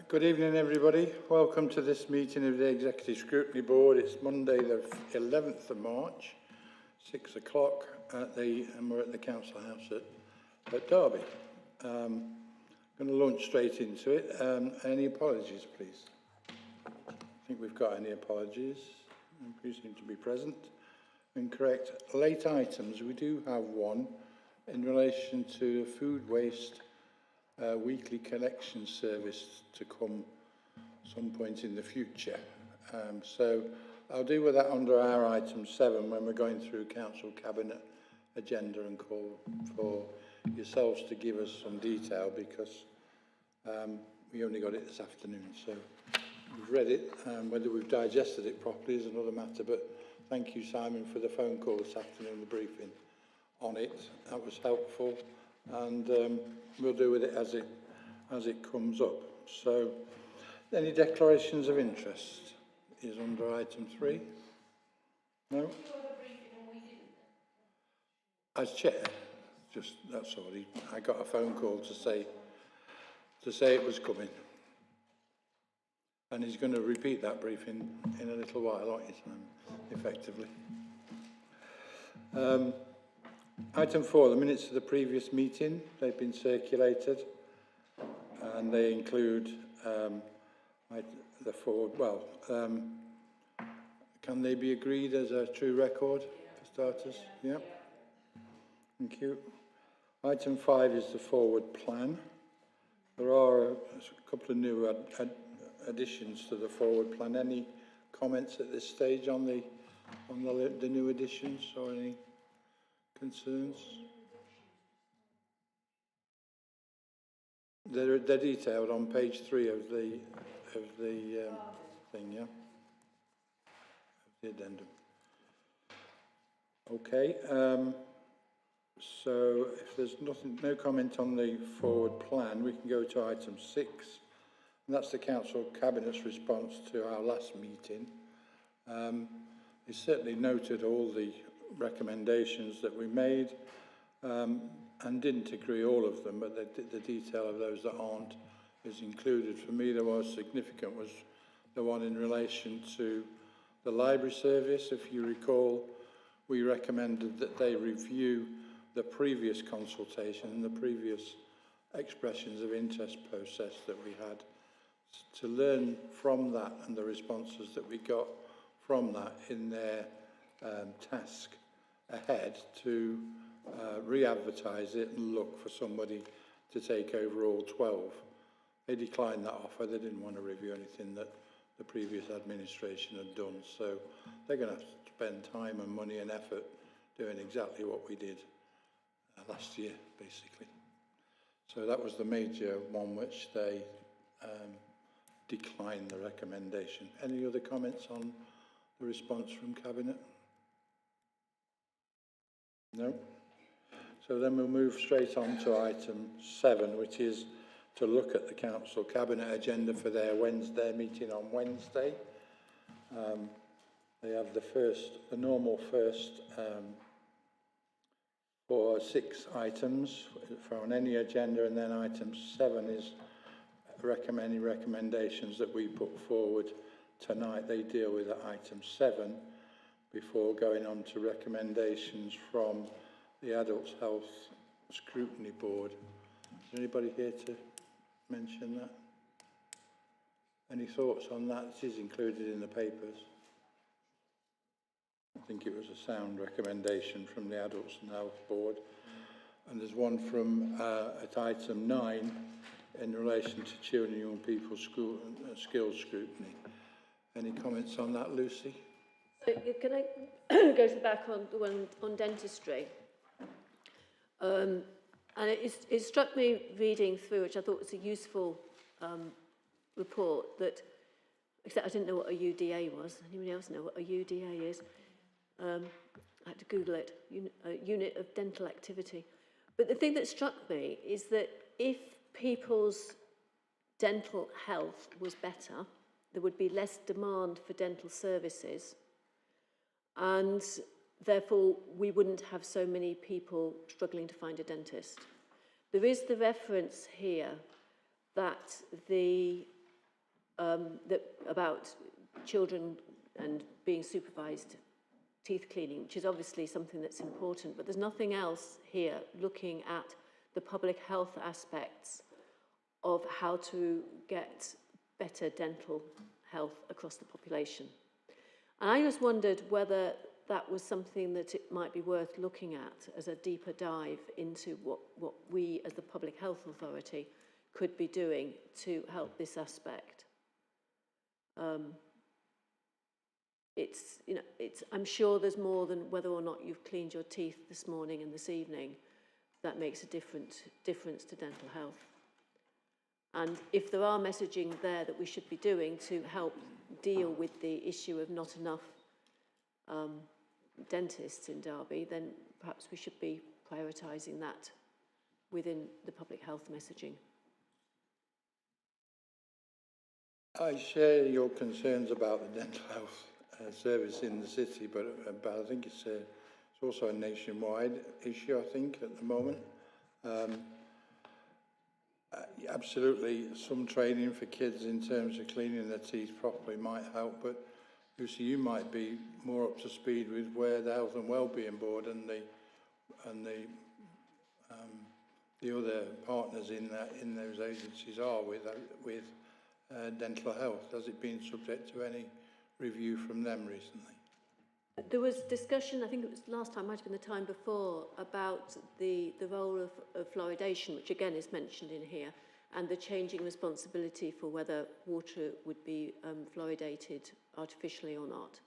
Good evening, everybody. Welcome to this meeting of the Executive Scrutiny Board. It's Monday, the 11th of March, 6 o'clock, and we're at the Council House at Derby. I'm going to launch straight into it. Any apologies, please? I think we've got any apologies. You seem to be present and correct. Late items, we do have one in relation to food waste weekly collection service to come some point in the future. So I'll deal with that under our item 7 when we're going through Council Cabinet agenda and call for yourselves to give us some detail because we only got it this afternoon. So we've read it, whether we've digested it properly is another matter, but thank you, Simon, for the phone call this afternoon, the briefing on it. That was helpful, and we'll deal with it as it comes up. So, any declarations of interest is under item 3. No. As chair, just that's all. I got a phone call to say it was coming, and he's going to repeat that briefing in a little while, aren't you, Simon? Effectively. Item 4, the minutes of the previous meeting, they've been circulated and they include the forward, can they be agreed as a true record for starters? Yeah. Thank you. Item 5 is the forward plan. There are a couple of new additions to the forward plan. Any comments at this stage on the new additions or any concerns? They're detailed on page 3 of the thing, yeah, of the addendum. Okay. So if there's no comment on the forward plan, we can go to item 6, and that's the Council Cabinet's response to our last meeting. They certainly noted all the recommendations that we made and didn't agree all of them, but the detail of those that aren't is included. For me, the most significant was the one in relation to the library service. If you recall, we recommended that they review the previous consultation and the previous expressions of interest process that we had to learn from that and the responses that we got from that in their task ahead to re-advertise it and look for somebody to take over all 12. They declined that offer. They didn't want to review anything that the previous administration had done. So they're going to have to spend time and money and effort doing exactly what we did last year, basically. So that was the major one which they declined the recommendation. Any other comments on the response from Cabinet? No? So then we'll move straight on to item 7, which is to look at the Council Cabinet agenda for their meeting on Wednesday. They have the normal first for 6 items on any agenda, and then item 7 is recommending recommendations that we put forward tonight. They deal with item 7 before going on to recommendations from the Adult Health Scrutiny Board. Is there anybody here to mention that? Any thoughts on that? It is included in the papers. I think it was a sound recommendation from the Adults and Health Board. And there's one from at item 9 in relation to children and young people's skills scrutiny. Any comments on that, Lucy? So can I go to the back on the one on dentistry? And it struck me reading through, which I thought was a useful report, that, except I didn't know what a UDA was. Anybody else know what a UDA is? I had to Google it, a unit of dental activity. But the thing that struck me is that if people's dental health was better, there would be less demand for dental services, and therefore we wouldn't have so many people struggling to find a dentist. There is the reference here that the about children and being supervised teeth cleaning, which is obviously something that's important, but there's nothing else here looking at the public health aspects of how to get better dental health across the population. And I just wondered whether that was something that it might be worth looking at as a deeper dive into what we as the Public Health Authority could be doing to help this aspect. I'm sure there's more than whether or not you've cleaned your teeth this morning and this evening that makes a difference to dental health. And if there are messaging there that we should be doing to help deal with the issue of not enough dentists in Derby, then perhaps we should be prioritising that within the public health messaging. I share your concerns about the dental health service in the city, but I think it's also a nationwide issue, I think, at the moment. Absolutely, some training for kids in terms of cleaning their teeth properly might help, but Lucy, you might be more up to speed with where the Health and Wellbeing Board and the other partners in those agencies are with dental health. Has it been subject to any review from them recently? There was discussion, I think it was last time, might have been the time before, about the role of fluoridation, which again is mentioned in here, and the changing responsibility for whether water would be fluoridated artificially or not.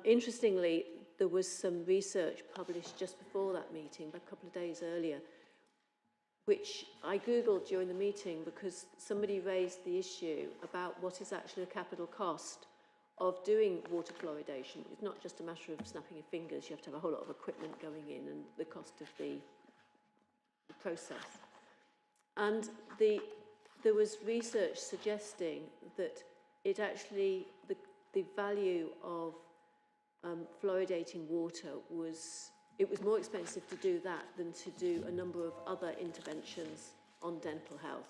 Interestingly, there was some research published just before that meeting, a couple of days earlier, which I Googled during the meeting because somebody raised the issue about what is actually the capital cost of doing water fluoridation. It's not just a matter of snapping your fingers, you have to have a whole lot of equipment going in and the cost of the process. And there was research suggesting that it actually, the value of fluoridating water was more expensive to do that than to do a number of other interventions on dental health.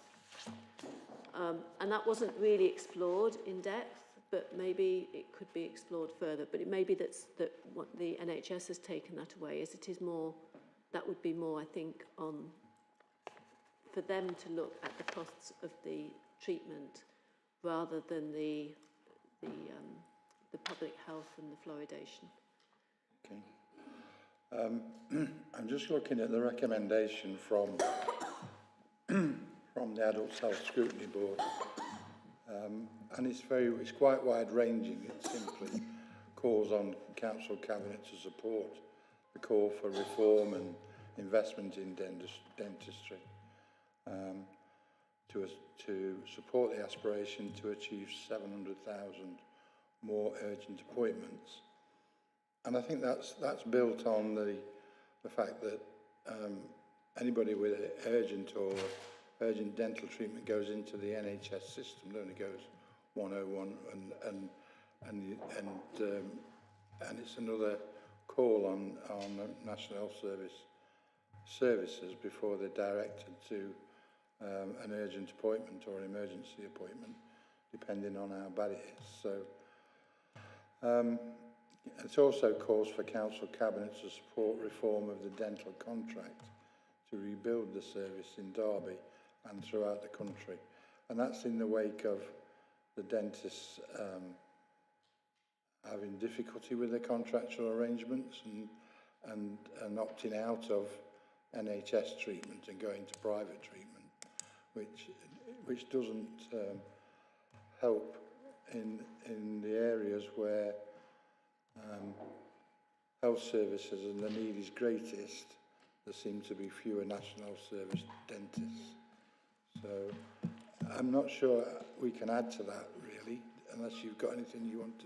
And that wasn't really explored in depth, but maybe it could be explored further. But it may be that what the NHS has taken that away, is it is more, that would be more, I think, for them to look at the costs of the treatment rather than the public health and the fluoridation. Okay. I'm just looking at the recommendation from the Adult Health Scrutiny Board. And it's quite wide-ranging. It simply calls on Council Cabinet to support the call for reform and investment in dentistry, to support the aspiration to achieve 700,000 more urgent appointments. And I think that's built on the fact that anybody with urgent dental treatment goes into the NHS system. It only goes 101, and it's another call on National Health Services before they're directed to an urgent appointment or an emergency appointment, depending on how bad it is. So it also calls for Council Cabinet to support reform of the dental contract to rebuild the service in Derby and throughout the country. And that's in the wake of the dentists having difficulty with their contractual arrangements and opting out of NHS treatment and going to private treatment, which doesn't help in the areas where health services and the need is greatest. There seem to be fewer National Health Service dentists. So I'm not sure we can add to that, really, unless you've got anything you want to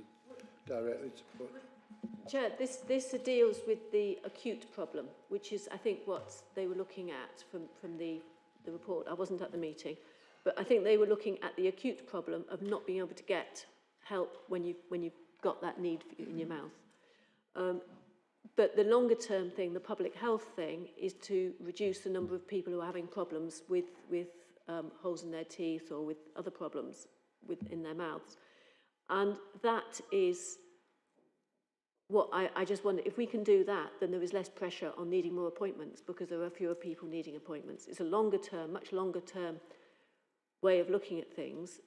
directly to put. Chair, this deals with the acute problem, which is, I think, what they were looking at from the report. I wasn't at the meeting, but I think they were looking at the acute problem of not being able to get help when you've got that need in your mouth. But the longer term thing, the public health thing, is to reduce the number of people who are having problems with holes in their teeth or with other problems in their mouths. And that is what I just wonder, if we can do that, then there is less pressure on needing more appointments because there are fewer people needing appointments. It's a longer term, much longer term way of looking at things,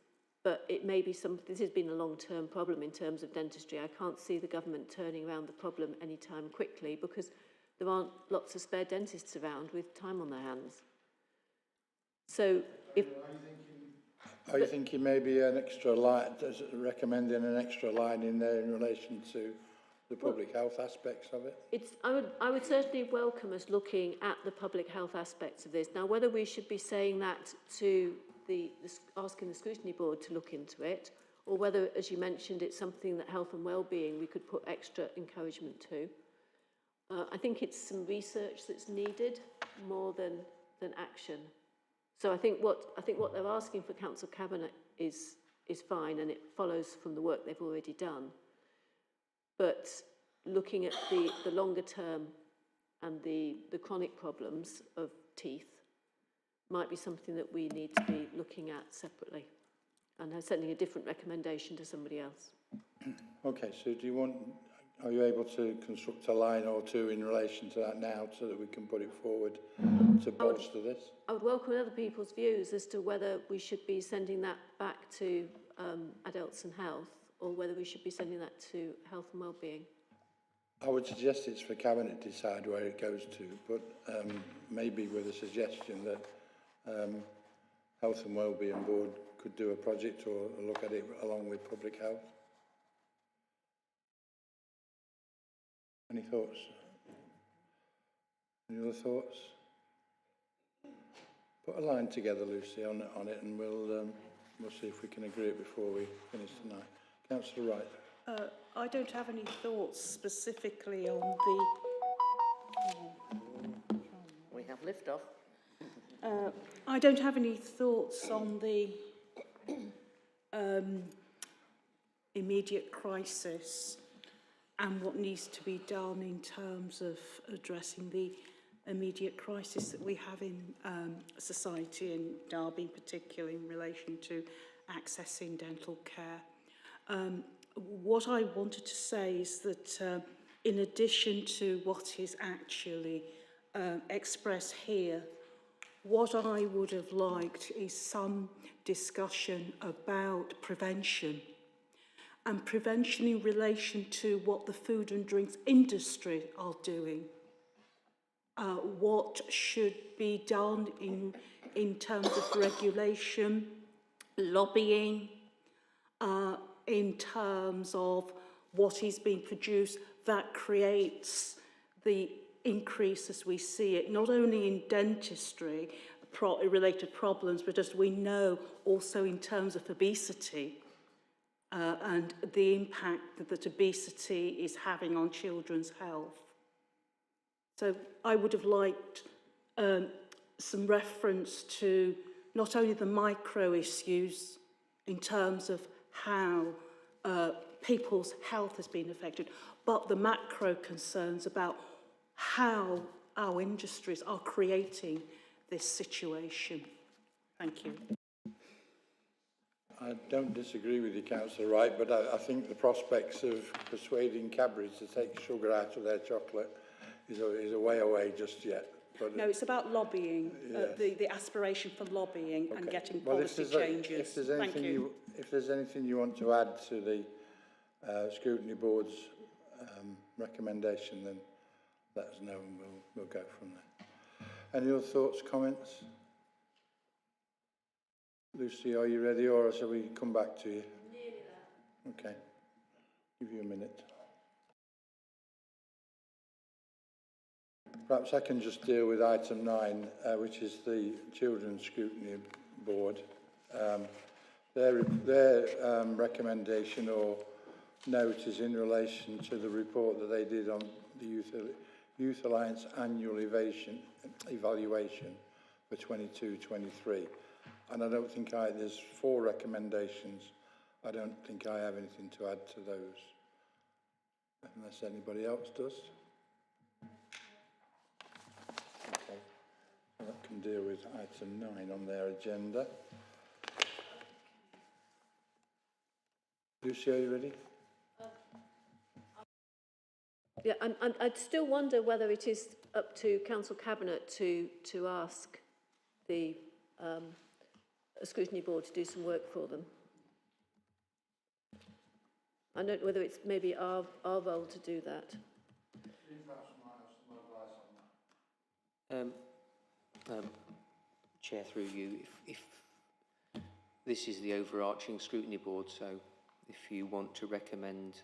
but it may be this has been a long-term problem in terms of dentistry. I can't see the government turning around the problem anytime quickly because there aren't lots of spare dentists around with time on their hands. So if... Are you thinking maybe an extra line, recommending an extra line in there in relation to the public health aspects of it? I would certainly welcome us looking at the public health aspects of this. Now, whether we should be saying that to asking the Scrutiny Board to look into it, or whether, as you mentioned, it's something that health and well-being we could put extra encouragement to. I think it's some research that's needed more than action. So I think what they're asking for Council Cabinet is fine, and it follows from the work they've already done. But looking at the longer term and the chronic problems of teeth might be something that we need to be looking at separately, and sending a different recommendation to somebody else. Okay, so are you able to construct a line or two in relation to that now so that we can put it forward to bolster this? I would welcome other people's views as to whether we should be sending that back to Adults and Health, or whether we should be sending that to Health and Wellbeing. I would suggest it's for Cabinet to decide where it goes to, but maybe with a suggestion that Health and Wellbeing Board could do a project or look at it along with Public Health. Any thoughts? Any other thoughts? Put a line together, Lucy, on it, and we'll see if we can agree it before we finish tonight. Councillor Wright. I don't have any thoughts specifically on the... We have liftoff. I don't have any thoughts on the immediate crisis and what needs to be done in terms of addressing the immediate crisis that we have in society, in Derby in particular, in relation to accessing dental care. What I wanted to say is that in addition to what is actually expressed here, what I would have liked is some discussion about prevention, and prevention in relation to what the food and drinks industry are doing. What should be done in terms of regulation, lobbying, in terms of what is being produced that creates the increase as we see it, not only in dentistry related problems, but as we know also in terms of obesity and the impact that obesity is having on children's health. So I would have liked some reference to not only the micro issues in terms of how people's health has been affected, but the macro concerns about how our industries are creating this situation. Thank you. I don't disagree with you, Councillor Wright, but I think the prospects of persuading Cadbury to take sugar out of their chocolate is a way away just yet. But no, it's about lobbying, yes. The aspiration for lobbying and getting policy changes. If there's anything you want to add to the Scrutiny Board's recommendation, then let us know and we'll go from there. Any other thoughts, comments? Lucy, are you ready, or shall we come back to you? Nearly there. Okay. Give you a minute. Perhaps I can just deal with item 9, which is the Children's Scrutiny Board. Their recommendation or note is in relation to the report that they did on the Youth Alliance annual evaluation for 22-23. And I don't think there's 4 recommendations. I don't think I have anything to add to those, unless anybody else does. Okay, so that can deal with item 9 on their agenda. Lucy, are you ready? Yeah, I'd still wonder whether it is up to Council Cabinet to ask the Scrutiny Board to do some work for them. I don't know whether it's maybe our role to do that. Chair, through you, if this is the overarching scrutiny board, so if you want to recommend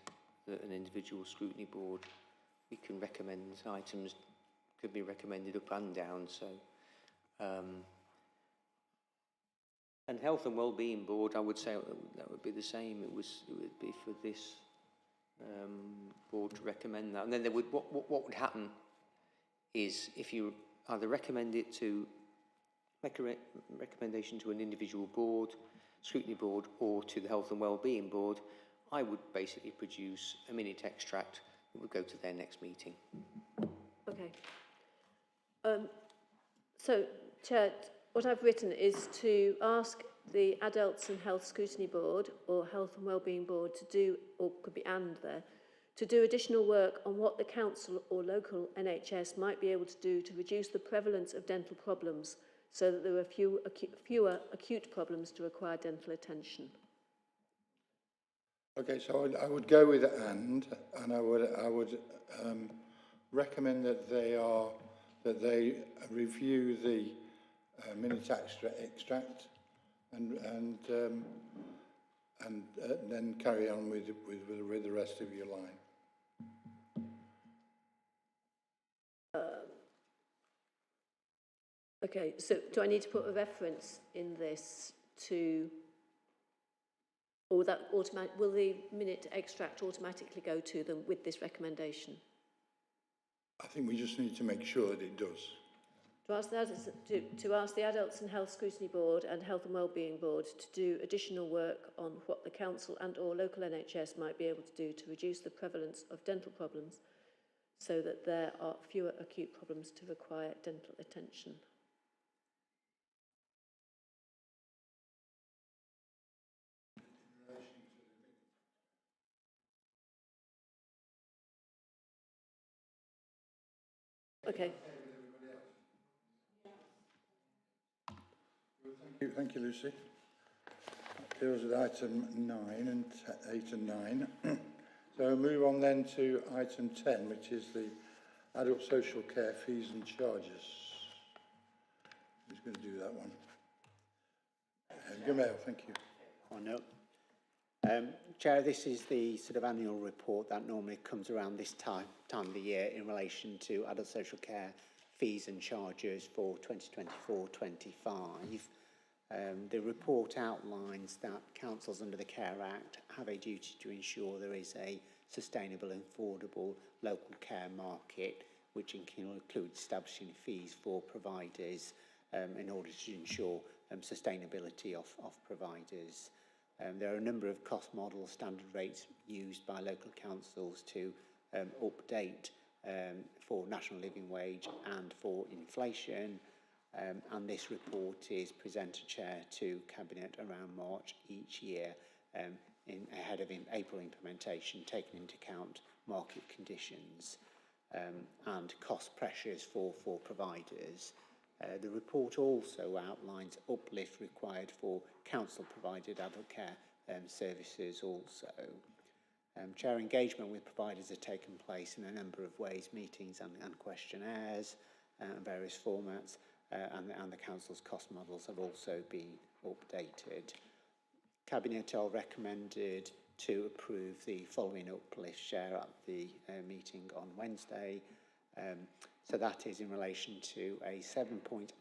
that an individual scrutiny board, we can recommend items, could be recommended up and down, so and health and wellbeing board, I would say that would be the same. It would be for this board to recommend that, and then there would what would happen is if you either recommend it to make a recommendation to an individual board, scrutiny board, or to the health and wellbeing board, I would basically produce a minute extract that would go to their next meeting. Okay. So, Chair, what I've written is to ask the Adults and Health Scrutiny Board or Health and Wellbeing Board to do, or could be and there, to do additional work on what the council or local NHS might be able to do to reduce the prevalence of dental problems so that there are fewer acute problems to require dental attention. Okay, so I would go with and I would recommend that they review the minute extract and then carry on with the rest of your line. Okay, so do I need to put a reference in this to, or that will the minute extract automatically go to them with this recommendation? I think we just need to make sure that it does. To ask the Adults and Health Scrutiny Board and Health and Wellbeing Board to do additional work on what the council and or local NHS might be able to do to reduce the prevalence of dental problems so that there are fewer acute problems to require dental attention. Okay. Thank you, Lucy. That deals with item 9 and 8 and 9. So we'll move on then to item 10, which is the adult social care fees and charges. Who's going to do that one? Gamal, thank you. Oh, no. Chair, this is the sort of annual report that normally comes around this time of the year in relation to adult social care fees and charges for 2024-25. The report outlines that councils under the Care Act have a duty to ensure there is a sustainable and affordable local care market, which includes establishing fees for providers in order to ensure sustainability of providers. There are a number of cost model standard rates used by local councils to update for national living wage and for inflation, and this report is presented, Chair, to Cabinet around March each year ahead of April implementation, taking into account market conditions and cost pressures for providers. The report also outlines uplift required for council-provided adult care services also. Chair, engagement with providers have taken place in a number of ways, meetings and questionnaires and various formats, and the council's cost models have also been updated. Cabinet are recommended to approve the following uplift, Chair, at the meeting on Wednesday. So that is in relation to a 7.8%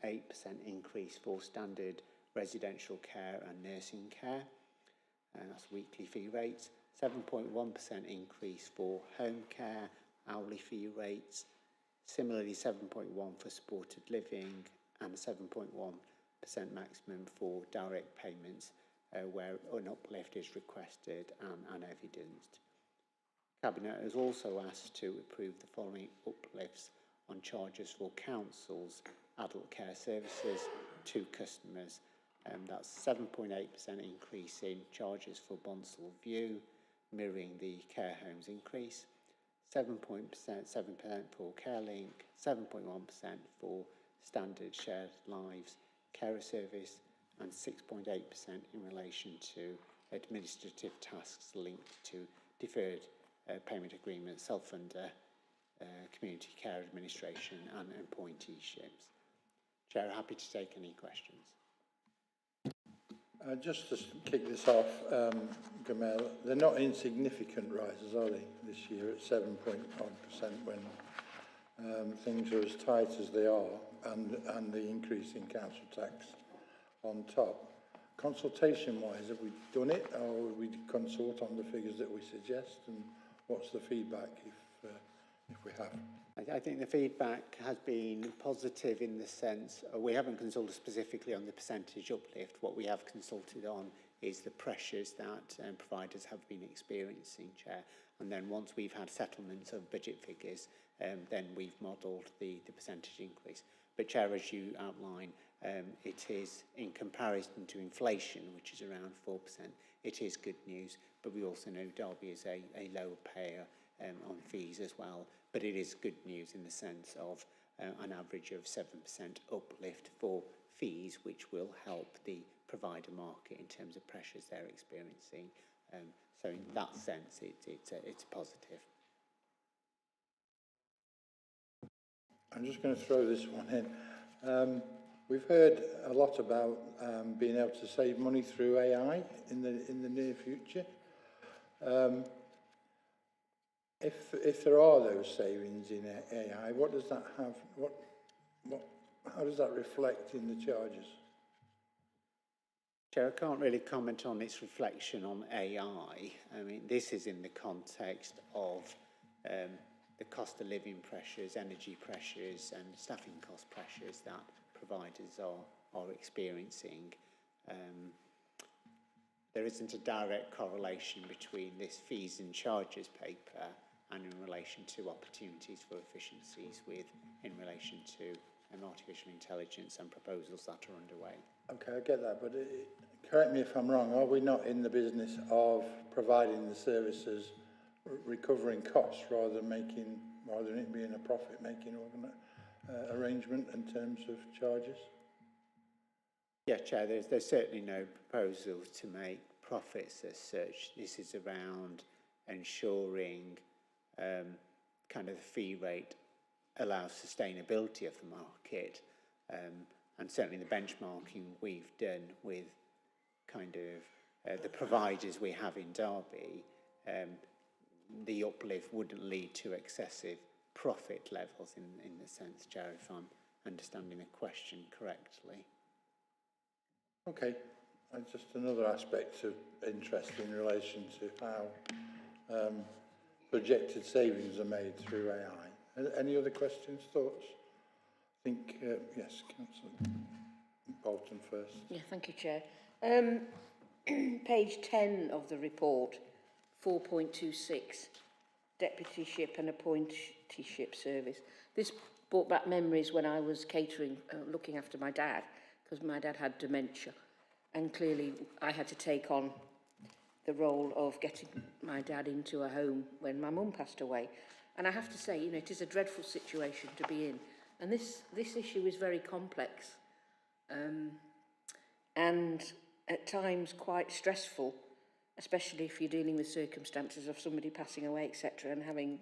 increase for standard residential care and nursing care, and that's weekly fee rates, 7.1% increase for home care, hourly fee rates, similarly 7.1% for supported living, and 7.1% maximum for direct payments where an uplift is requested and evidenced. Cabinet has also asked to approve the following uplifts on charges for councils' adult care services to customers, That's 7.8% increase in charges for Bonsall View, mirroring the care homes increase. 7% for CareLink, 7.1% for Standard Shared Lives Carer Service, and 6.8% in relation to administrative tasks linked to deferred payment agreements, self-funder, community care administration and appointeeships. Chair, happy to take any questions. Just to kick this off, Gamal, they're not insignificant rises, are they, this year at 7.1% when things are as tight as they are and the increase in council tax on top. Consultation-wise, have we done it, or would we consult on the figures that we suggest, and what's the feedback if we have? I think the feedback has been positive in the sense, we haven't consulted specifically on the percentage uplift. What we have consulted on is the pressures that providers have been experiencing, Chair. And then once we've had settlements of budget figures, then we've modelled the percentage increase. But Chair, as you outline, it is in comparison to inflation, which is around 4%. It is good news, but we also know Derby is a lower payer on fees as well. But it is good news in the sense of an average of 7% uplift for fees, which will help the provider market in terms of pressures they're experiencing. So in that sense, it's a positive. I'm just going to throw this one in. We've heard a lot about being able to save money through AI in the near future. If there are those savings in AI, what does that have? How does that reflect in the charges? Chair, I can't really comment on its reflection on AI. I mean, this is in the context of the cost of living pressures, energy pressures, and staffing cost pressures that providers are experiencing. There isn't a direct correlation between this fees and charges paper and in relation to opportunities for efficiencies in relation to artificial intelligence and proposals that are underway. Okay, I get that, but correct me if I'm wrong, are we not in the business of providing the services, recovering costs rather than it being a profit-making arrangement in terms of charges? Yeah, Chair, there's certainly no proposal to make profits as such. This is around ensuring kind of the fee rate allows sustainability of the market, and certainly the benchmarking we've done with kind of the providers we have in Derby, the uplift wouldn't lead to excessive profit levels in the sense, Chair, if I'm understanding the question correctly. Okay, just another aspect of interest in relation to how projected savings are made through AI. Any other questions, thoughts? I think, yes, Councillor Bolton first. Yeah, thank you, Chair. Page 10 of the report, 4.26, deputyship and appointeeship service. This brought back memories when I was catering, looking after my dad, because my dad had dementia. And clearly I had to take on the role of getting my dad into a home when my mum passed away. And I have to say, you know, it is a dreadful situation to be in. And this issue is very complex and at times quite stressful, especially if you're dealing with circumstances of somebody passing away, etc., and having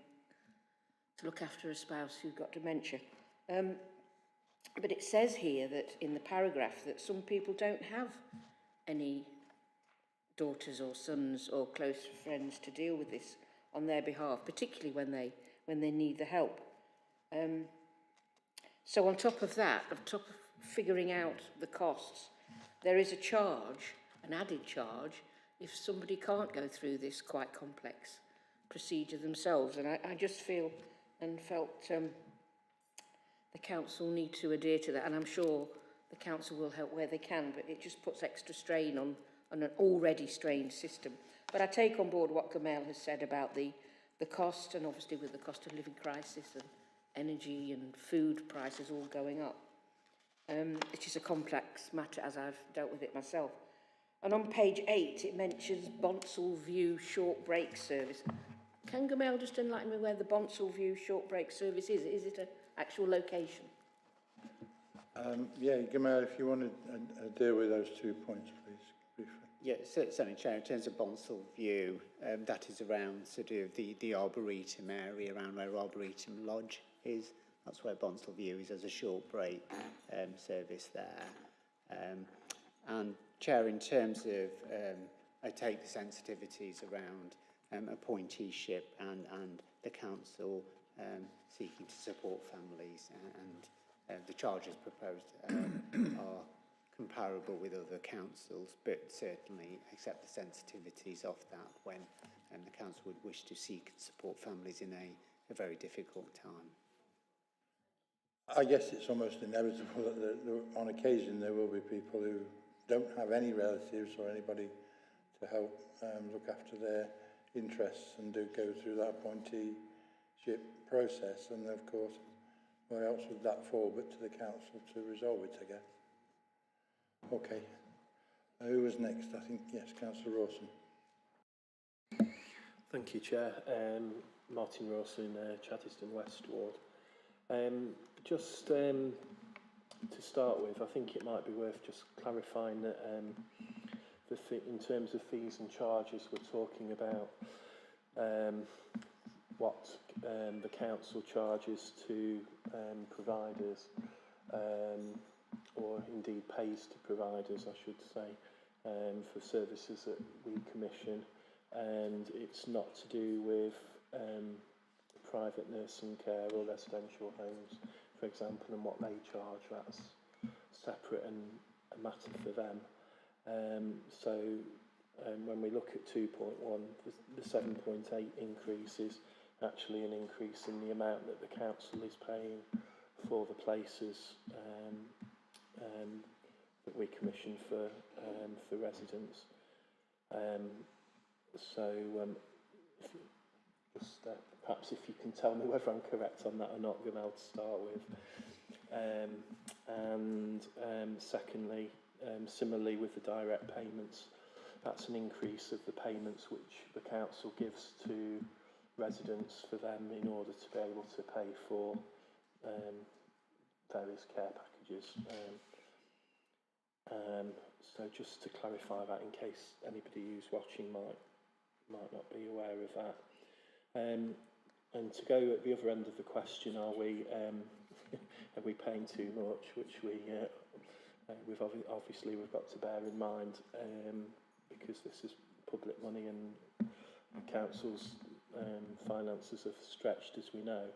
to look after a spouse who's got dementia. But it says here that in the paragraph that some people don't have any daughters or sons or close friends to deal with this on their behalf, particularly when they need the help. So on top of that, on top of figuring out the costs, there is a charge, an added charge, if somebody can't go through this quite complex procedure themselves. And I just feel and felt the council need to adhere to that, and I'm sure the council will help where they can, but it just puts extra strain on an already strained system. But I take on board what Gamal has said about the cost, and obviously with the cost of living crisis and energy and food prices all going up. It is a complex matter as I've dealt with it myself. And on page 8, it mentions Bonsall View short break service. Can Gamal just enlighten me where the Bonsall View short break service is? Is it an actual location? Yeah, Gamal, if you want to deal with those 2 points, please, briefly. Yeah, certainly, Chair. In terms of Bonsall View, that is around sort of the Arboretum area, around where Arboretum Lodge is. That's where Bonsall View is as a short break service there. And Chair, in terms of, I take the sensitivities around appointeeship and the council seeking to support families, and the charges proposed are comparable with other councils, but certainly accept the sensitivities of that when the council would wish to seek and support families in a very difficult time. I guess it's almost inevitable that on occasion there will be people who don't have any relatives or anybody to help look after their interests and do go through that appointeeship process. And of course, where else would that fall but to the council to resolve it, I guess. Okay. Who was next? I think, yes, Councillor Rawson. Thank you, Chair. Martin Rawson, Chaddiston West Ward. Just to start with, I think it might be worth just clarifying that in terms of fees and charges, we're talking about what the council charges to providers, or indeed pays to providers, I should say, for services that we commission, and it's not to do with private nursing care or residential homes, for example, and what they charge. That's separate and a matter for them. So when we look at 2.1, the 7.8 increase is actually an increase in the amount that the council is paying for the places that we commission for residents. Perhaps if you can tell me whether I'm correct on that or not, Gamal, to start with. Secondly, similarly with the direct payments, that's an increase of the payments which the council gives to residents for them in order to be able to pay for various care packages. So just to clarify that in case anybody who's watching might not be aware of that. And to go at the other end of the question, are we paying too much? Which we've got to bear in mind because this is public money and the council's finances are stretched, as we know.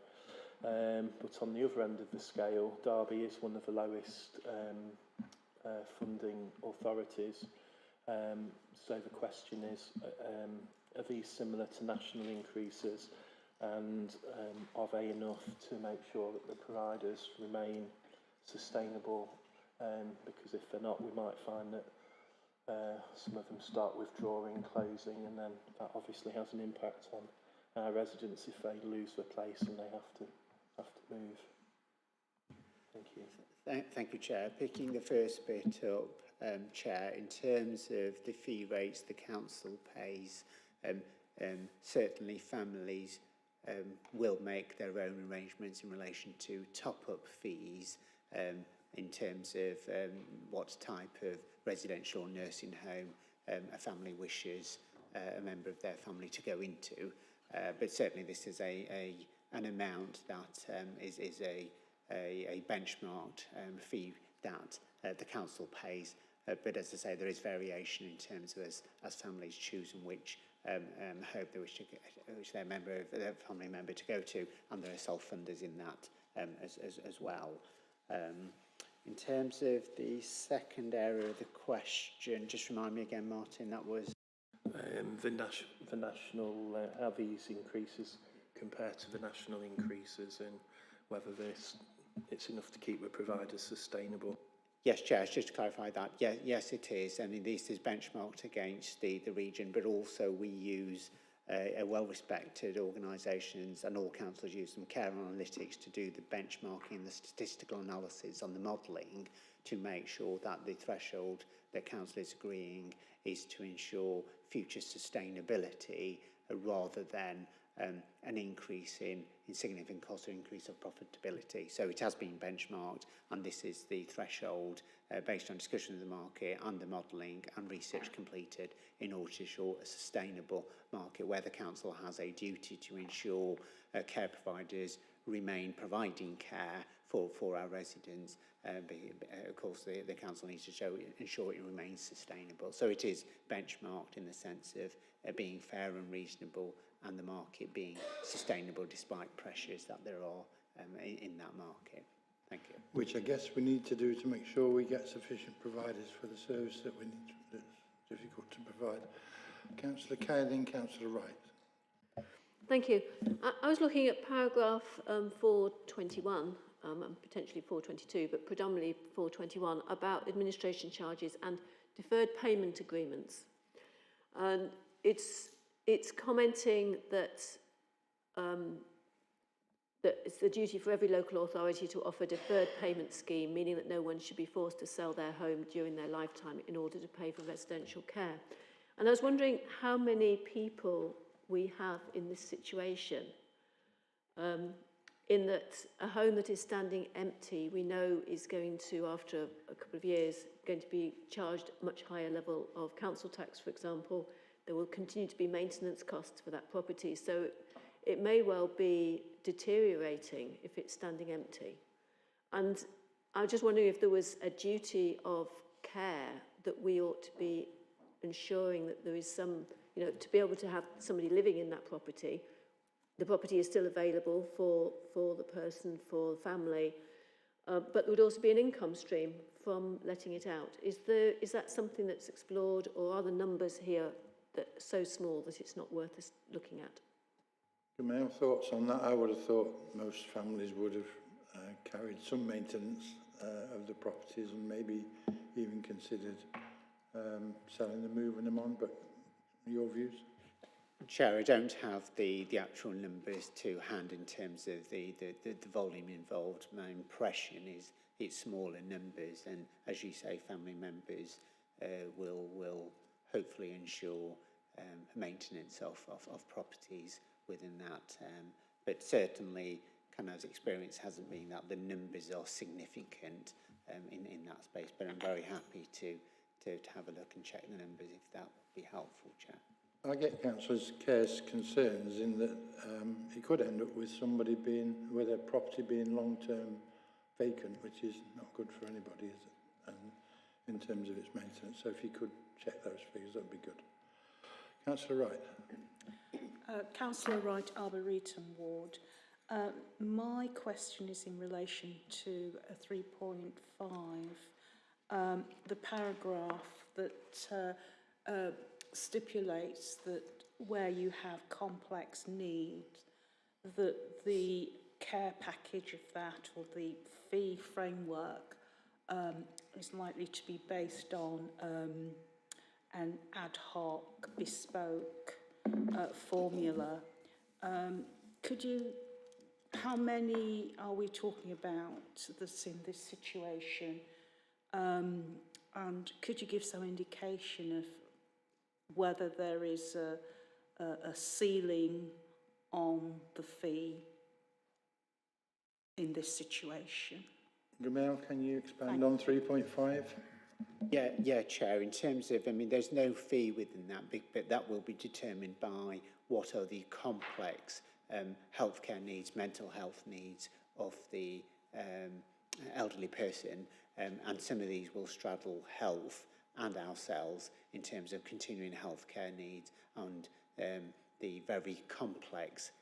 But on the other end of the scale, Derby is one of the lowest funding authorities. So the question is, are these similar to national increases, and are they enough to make sure that the providers remain sustainable? Because if they're not, we might find that some of them start withdrawing, closing, and then that obviously has an impact on our residents if they lose their place and they have to move. Thank you. Thank you, Chair. Picking the first bit up, Chair, in terms of the fee rates the council pays, certainly families will make their own arrangements in relation to top-up fees in terms of what type of residential or nursing home a family wishes a member of their family to go into. But certainly this is an amount that is a benchmarked fee that the council pays. But as I say, there is variation in terms of as families choose and which home they wish to which their family member to go to, and there are self-funders in that as well. In terms of the second area of the question, just remind me again, Martin, that was the national how these increases compare to the national increases, and whether it's enough to keep the providers sustainable. Yes, Chair, just to clarify that, yes it is. I mean, this is benchmarked against the region, but also we use a well-respected organisations, and all councils use them, Care Analytics, to do the benchmarking, the statistical analysis on the modelling to make sure that the threshold that council is agreeing is to ensure future sustainability rather than an increase in significant cost or increase of profitability. So it has been benchmarked, and this is the threshold based on discussion of the market and the modelling and research completed in order to ensure a sustainable market where the council has a duty to ensure care providers remain providing care for our residents. Of course, the council needs to ensure it remains sustainable. So it is benchmarked in the sense of being fair and reasonable, and the market being sustainable despite pressures that there are in that market. Thank you. Which I guess we need to do to make sure we get sufficient providers for the service that we need, that's difficult to provide. Councillor Kay, then Councillor Wright. Thank you. I was looking at paragraph 421 and potentially 422, but predominantly 421, about administration charges and deferred payment agreements. And it's commenting that that it's the duty for every local authority to offer a deferred payment scheme, meaning that no one should be forced to sell their home during their lifetime in order to pay for residential care. And I was wondering how many people we have in this situation, in that a home that is standing empty, we know is going to, after a couple of years, going to be charged a much higher level of council tax, for example. There will continue to be maintenance costs for that property. So it may well be deteriorating if it's standing empty. And I was just wondering if there was a duty of care that we ought to be ensuring that there is some, you know, to be able to have somebody living in that property. The property is still available for the person, for the family, but there would also be an income stream from letting it out. Is that something that's explored, or are the numbers here that are so small that it's not worth us looking at? My own thoughts on that, I would have thought most families would have carried some maintenance of the properties and maybe even considered selling them, moving them on, but your views? Chair, I don't have the actual numbers to hand in terms of the volume involved. My impression is it's smaller numbers, and as you say, family members will hopefully ensure maintenance of properties within that. But certainly, Canada's experience hasn't been that the numbers are significant in that space. But I'm very happy to have a look and check the numbers if that would be helpful, Chair. I get Councillor Kerr's concerns in that it could end up with somebody with a property being long-term vacant, which is not good for anybody, is it? In terms of its maintenance. So if you could check those figures, that would be good. Councillor Wright. Councillor Wright, Arboretum Ward. My question is in relation to 3.5, the paragraph that stipulates that where you have complex needs, that the care package of that, or the fee framework, is likely to be based on an ad hoc, bespoke formula. How many are we talking about that's in this situation? And could you give some indication of whether there is a ceiling on the fee in this situation? Gamal, can you expand on 3.5? Yeah, Chair. In terms of, there's no fee within that, but that will be determined by what are the complex healthcare needs, mental health needs of the elderly person, and some of these will straddle health and ourselves in terms of continuing healthcare needs and the very complex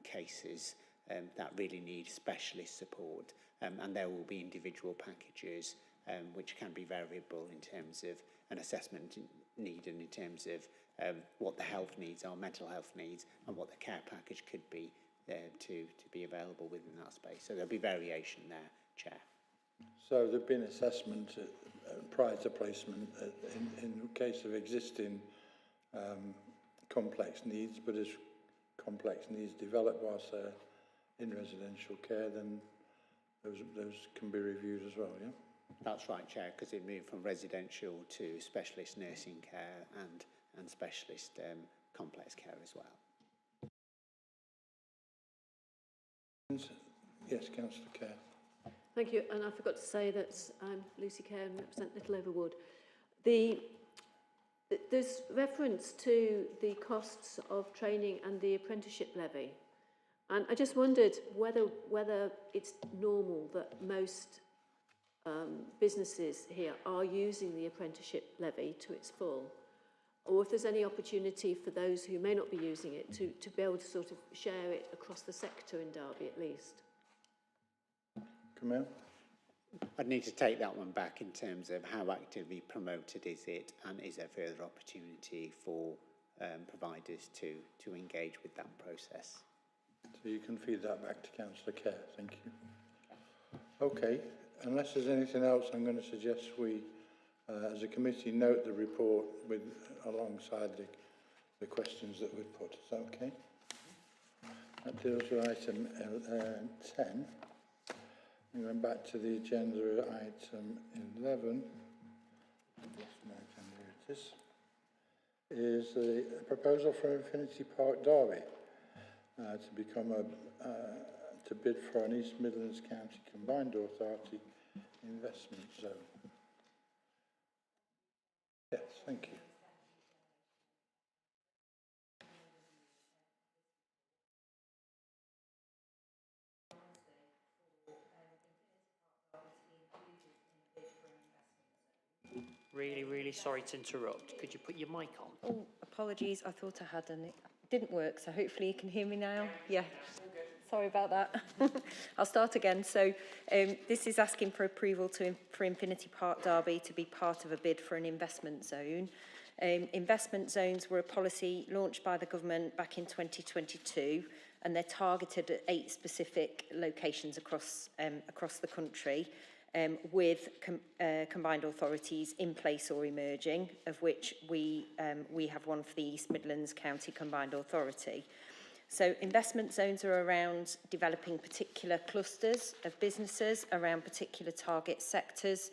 cases that really need specialist support. And there will be individual packages which can be variable in terms of an assessment need and in terms of what the health needs are, mental health needs, and what the care package could be to be available within that space. So there'll be variation there, Chair. So there've been assessment prior to placement in case of existing complex needs, but as complex needs develop whilst they're in residential care, then those can be reviewed as well, yeah? That's right, Chair, because it moved from residential to specialist nursing care and specialist complex care as well. Yes, Councillor Kerr. Thank you. And I forgot to say that I'm Lucy Kerr and represent Little Overwood. There's reference to the costs of training and the apprenticeship levy. And I just wondered whether it's normal that most businesses here are using the apprenticeship levy to its full, or if there's any opportunity for those who may not be using it to be able to sort of share it across the sector in Derby at least. Camille? I'd need to take that one back in terms of how actively promoted is it, and is there further opportunity for providers to engage with that process. So you can feed that back to Councillor Kerr, thank you. Okay, unless there's anything else, I'm going to suggest we, as a committee, note the report alongside the questions that we've put. Is that okay? That deals with item 10. We went back to the agenda, item 11. Yes, no agenda, it is the proposal for Infinity Park Derby to become to bid for an East Midlands County Combined Authority investment zone. Yes, thank you. Really sorry to interrupt. Could you put your mic on? Oh, apologies. I thought I had, and it didn't work. So hopefully you can hear me now. Yeah. Sorry about that. I'll start again. So this is asking for approval for Infinity Park Derby to be part of a bid for an investment zone. Investment zones were a policy launched by the government back in 2022, and they're targeted at 8 specific locations across the country. With combined authorities in place or emerging, of which we have one for the East Midlands County Combined Authority. So investment zones are around developing particular clusters of businesses around particular target sectors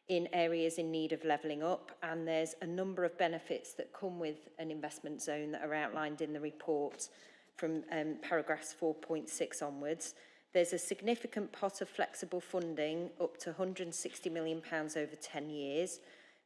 in areas in need of levelling up, and there's a number of benefits that come with an investment zone that are outlined in the report from paragraphs 4.6 onwards. There's a significant pot of flexible funding, up to £160 million over 10 years,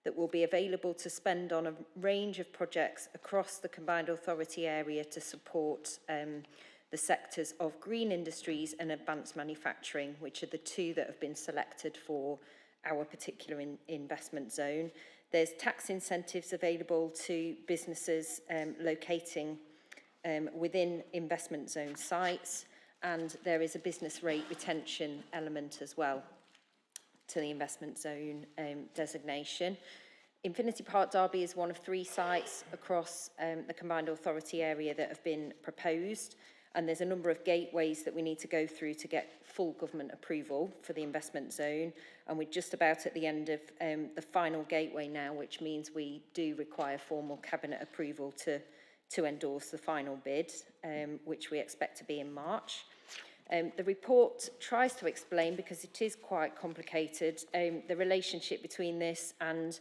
that will be available to spend on a range of projects across the combined authority area to support the sectors of green industries and advanced manufacturing, which are the 2 that have been selected for our particular investment zone. There's tax incentives available to businesses locating within investment zone sites, and there is a business rate retention element as well to the investment zone designation. Infinity Park Derby is one of 3 sites across the combined authority area that have been proposed, and there's a number of gateways that we need to go through to get full government approval for the investment zone, and we're just about at the end of the final gateway now, which means we do require formal cabinet approval to endorse the final bid, which we expect to be in March. The report tries to explain, because it is quite complicated, the relationship between this and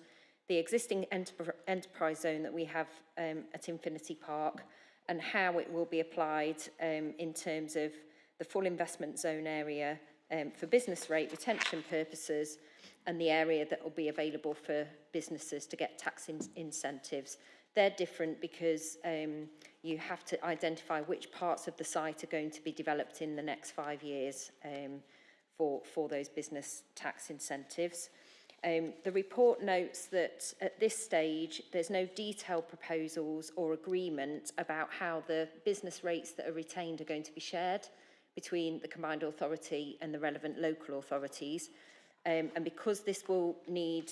the existing enterprise zone that we have at Infinity Park, and how it will be applied in terms of the full investment zone area for business rate retention purposes, and the area that will be available for businesses to get tax incentives. They're different because you have to identify which parts of the site are going to be developed in the next 5 years for those business tax incentives. The report notes that at this stage, there's no detailed proposals or agreement about how the business rates that are retained are going to be shared between the combined authority and the relevant local authorities. And because this will need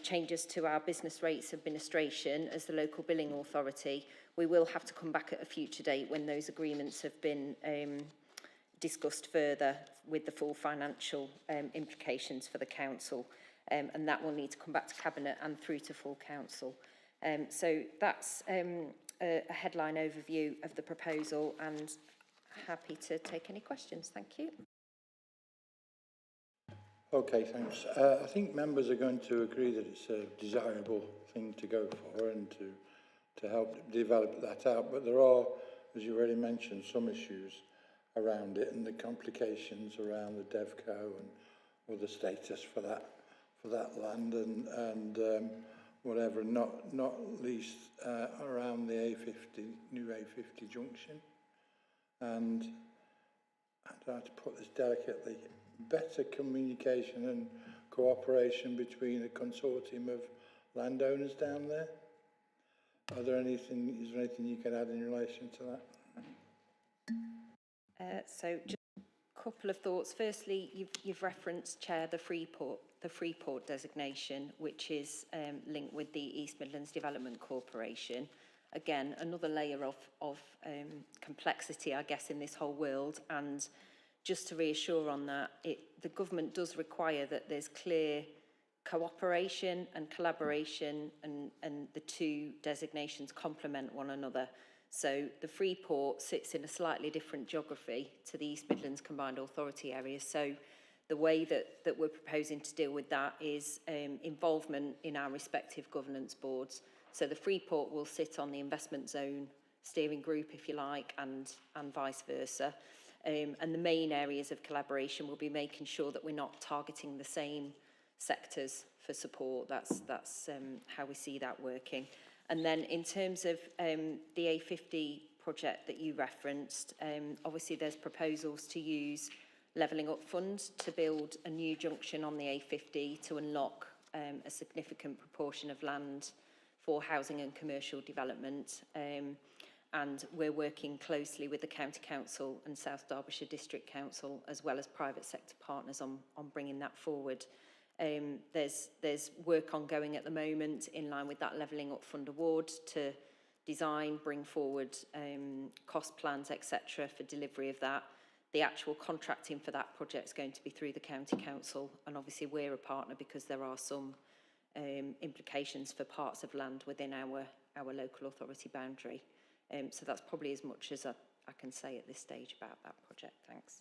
changes to our business rates administration as the local billing authority, we will have to come back at a future date when those agreements have been discussed further with the full financial implications for the council. And that will need to come back to Cabinet and through to full council. So that's a headline overview of the proposal, and happy to take any questions. Thank you. Okay, thanks. I think members are going to agree that it's a desirable thing to go for and to help develop that out. But there are, as you already mentioned, some issues around it and the complications around the DevCo and or the status for that land and whatever. Not least around the A50 new A50 junction and. I'd like to put this delicately, better communication and cooperation between a consortium of landowners down there. Is there anything you can add in relation to that? So just a couple of thoughts. Firstly, you've referenced, Chair, the Freeport designation, which is linked with the East Midlands Development Corporation. Again, another layer of complexity, I guess, in this whole world. And just to reassure on that, the government does require that there's clear cooperation and collaboration and the two designations complement one another. So the Freeport sits in a slightly different geography to the East Midlands Combined Authority area. So the way that we're proposing to deal with that is involvement in our respective governance boards. So the Freeport will sit on the investment zone steering group, if you like, and vice versa. And the main areas of collaboration will be making sure that we're not targeting the same sectors for support. That's how we see that working. And then in terms of the A50 project that you referenced, obviously there's proposals to use levelling up funds to build a new junction on the A50 to unlock a significant proportion of land for housing and commercial development. And we're working closely with the County Council and South Derbyshire District Council, as well as private sector partners on bringing that forward. There's work ongoing at the moment in line with that levelling up fund award to design, bring forward cost plans, etc. for delivery of that. The actual contracting for that project is going to be through the County Council, and obviously we're a partner because there are some implications for parts of land within our local authority boundary. So that's probably as much as I can say at this stage about that project. Thanks.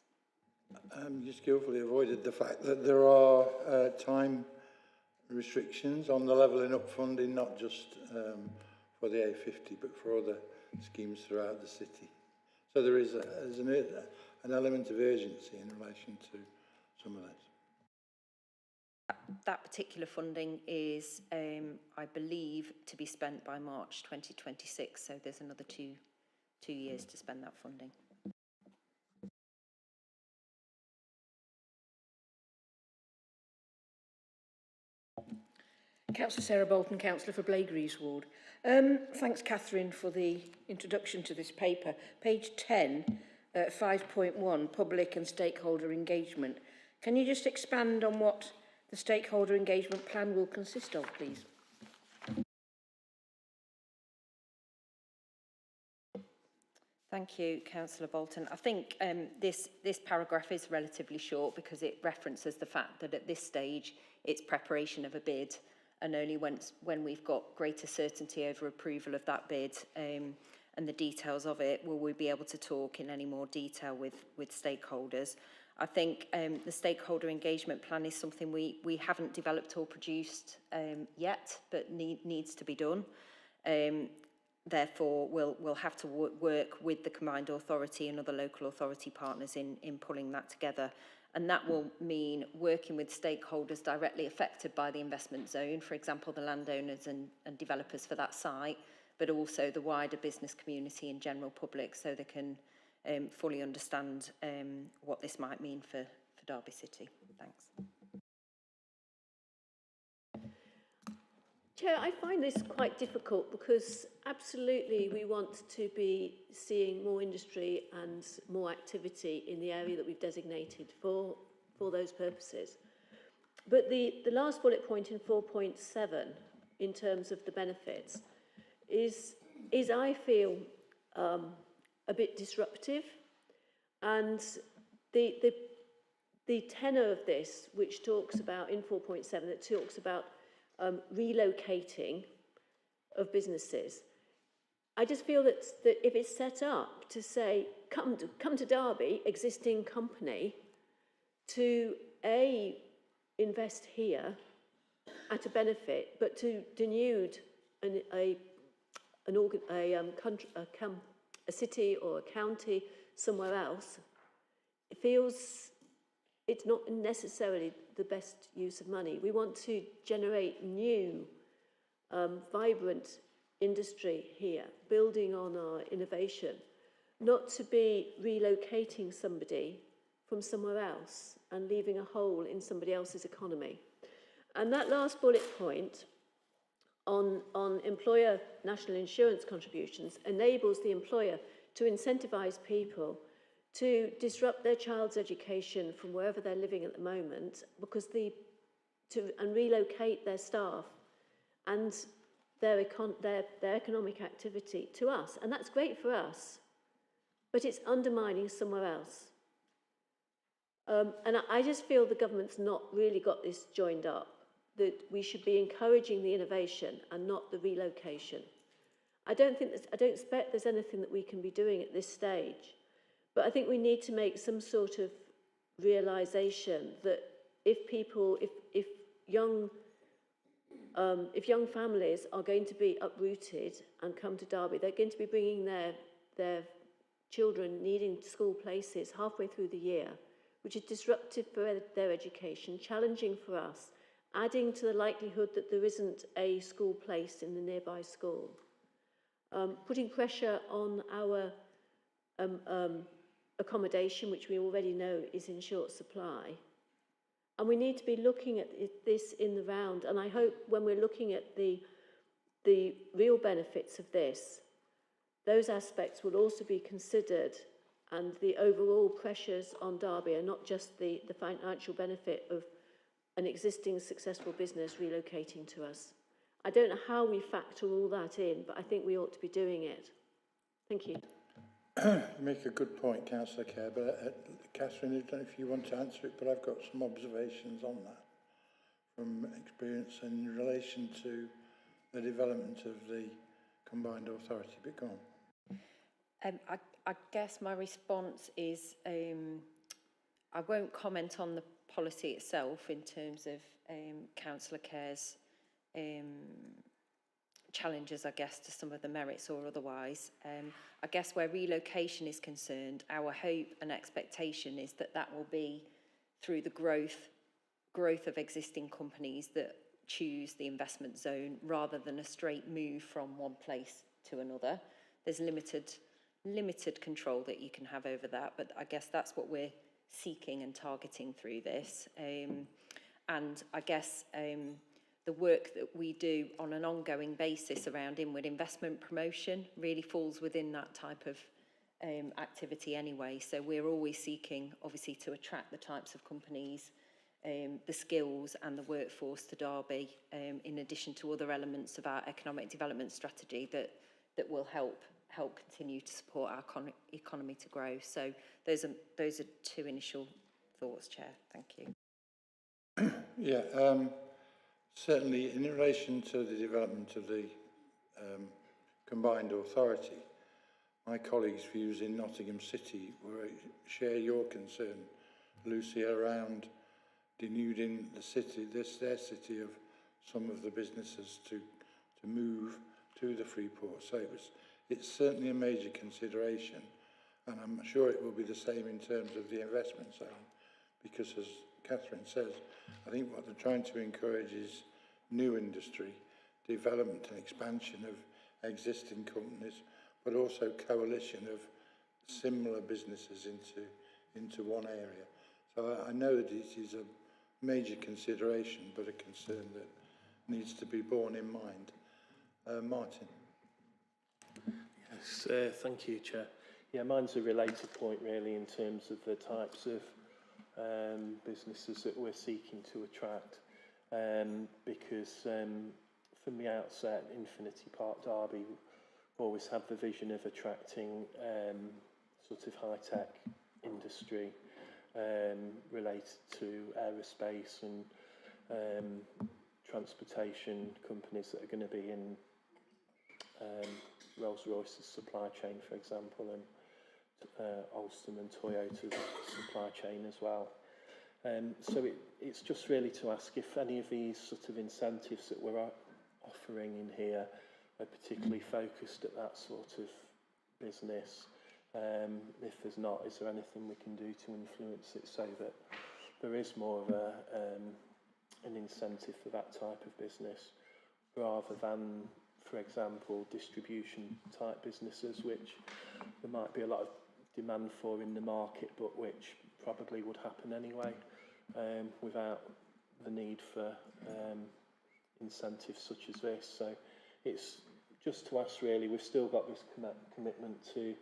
You skillfully avoided the fact that there are time restrictions on the levelling up funding, not just for the A50, but for other schemes throughout the city. So there is an element of urgency in relation to some of this. That particular funding is, I believe, to be spent by March 2026. So there's another two years to spend that funding. Councillor Sarah Bolton, Councillor for Blakeries Ward. Thanks, Catherine, for the introduction to this paper. Page 10, 5.1, Public and Stakeholder Engagement. Can you just expand on what the stakeholder engagement plan will consist of, please? Thank you, Councillor Bolton. I think this paragraph is relatively short because it references the fact that at this stage it's preparation of a bid, and only when we've got greater certainty over approval of that bid and the details of it will we be able to talk in any more detail with stakeholders. I think the stakeholder engagement plan is something we haven't developed or produced yet, but needs to be done. Therefore, we'll have to work with the combined authority and other local authority partners in pulling that together. And that will mean working with stakeholders directly affected by the investment zone, for example, the landowners and developers for that site, but also the wider business community and general public, so they can fully understand what this might mean for Derby City. Thanks. Chair, I find this quite difficult because absolutely we want to be seeing more industry and more activity in the area that we've designated for those purposes. But the last bullet point in 4.7 in terms of the benefits is I feel a bit disruptive, and the tenor of this, which talks about in 4.7, it talks about relocating of businesses. I just feel that if it's set up to say, come to Derby, existing company, to invest here at a benefit, but to denude a city or a county somewhere else, it feels it's not necessarily the best use of money. We want to generate new, vibrant industry here, building on our innovation, not to be relocating somebody from somewhere else and leaving a hole in somebody else's economy. And that last bullet point on employer national insurance contributions enables the employer to incentivise people to disrupt their child's education from wherever they're living at the moment, because and relocate their staff and their economic activity to us. And that's great for us, but it's undermining somewhere else. And I just feel the government's not really got this joined up, that we should be encouraging the innovation and not the relocation. I don't expect there's anything that we can be doing at this stage, but I think we need to make some sort of realisation that if young families are going to be uprooted and come to Derby, they're going to be bringing their children needing school places halfway through the year, which is disruptive for their education, challenging for us, adding to the likelihood that there isn't a school place in the nearby school, putting pressure on our accommodation, which we already know is in short supply. And we need to be looking at this in the round. And I hope when we're looking at the real benefits of this, those aspects will also be considered, and the overall pressures on Derby are not just the financial benefit of an existing successful business relocating to us. I don't know how we factor all that in, but I think we ought to be doing it. Thank you. You make a good point, Councillor Kerr, but Catherine, I don't know if you want to answer it, but I've got some observations on that from experience in relation to the development of the combined authority. But go on. I guess my response is I won't comment on the policy itself in terms of Councillor Kerr's challenges, I guess, to some of the merits or otherwise. I guess where relocation is concerned, our hope and expectation is that that will be through the growth of existing companies that choose the investment zone rather than a straight move from one place to another. There's limited control that you can have over that, but I guess that's what we're seeking and targeting through this. And I guess the work that we do on an ongoing basis around inward investment promotion really falls within that type of activity anyway. So we're always seeking, obviously, to attract the types of companies, the skills and the workforce to Derby, in addition to other elements of our economic development strategy that will help continue to support our economy to grow. So those are two initial thoughts, Chair. Thank you. Yeah, certainly in relation to the development of the combined authority, my colleagues' views in Nottingham City share your concern, Lucy, around denuding the city, their city, of some of the businesses to move to the Freeport. So it's certainly a major consideration, and I'm sure it will be the same in terms of the investment zone, because as Catherine says, I think what they're trying to encourage is new industry, development and expansion of existing companies, but also coalition of similar businesses into one area. So I know that it is a major consideration, but a concern that needs to be borne in mind. Martin. Yes, thank you, Chair. Yeah, mine's a related point really in terms of the types of businesses that we're seeking to attract, because from the outset, Infinity Park Derby always have the vision of attracting sort of high-tech industry related to aerospace and transportation companies that are going to be in Rolls-Royce's supply chain, for example, and Alstom and Toyota's supply chain as well. So it's just really to ask if any of these sort of incentives that we're offering in here are particularly focused at that sort of business. If there's not, is there anything we can do to influence it so that there is more of an incentive for that type of business, rather than, for example, distribution type businesses, which there might be a lot of demand for in the market, but which probably would happen anyway, without the need for incentives such as this. So it's just to ask, really, we've still got this commitment to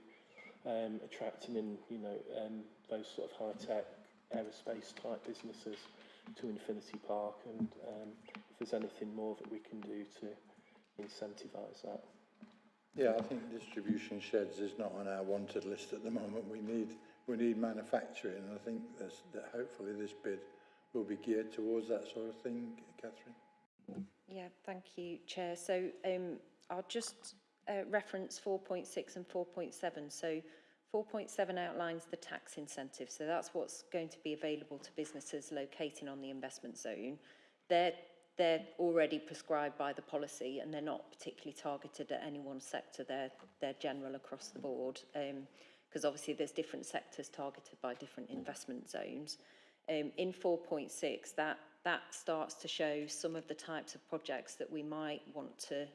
attracting in, those sort of high-tech aerospace type businesses to Infinity Park, and if there's anything more that we can do to incentivise that. Yeah, I think distribution sheds is not on our wanted list at the moment. We need manufacturing, and I think that hopefully this bid will be geared towards that sort of thing. Catherine? Yeah, thank you, Chair. So I'll just reference 4.6 and 4.7. So 4.7 outlines the tax incentive. So that's what's going to be available to businesses locating on the investment zone. They're already prescribed by the policy, and they're not particularly targeted at any one sector. They're general across the board, because obviously there's different sectors targeted by different investment zones. In 4.6, that starts to show some of the types of projects that we might want to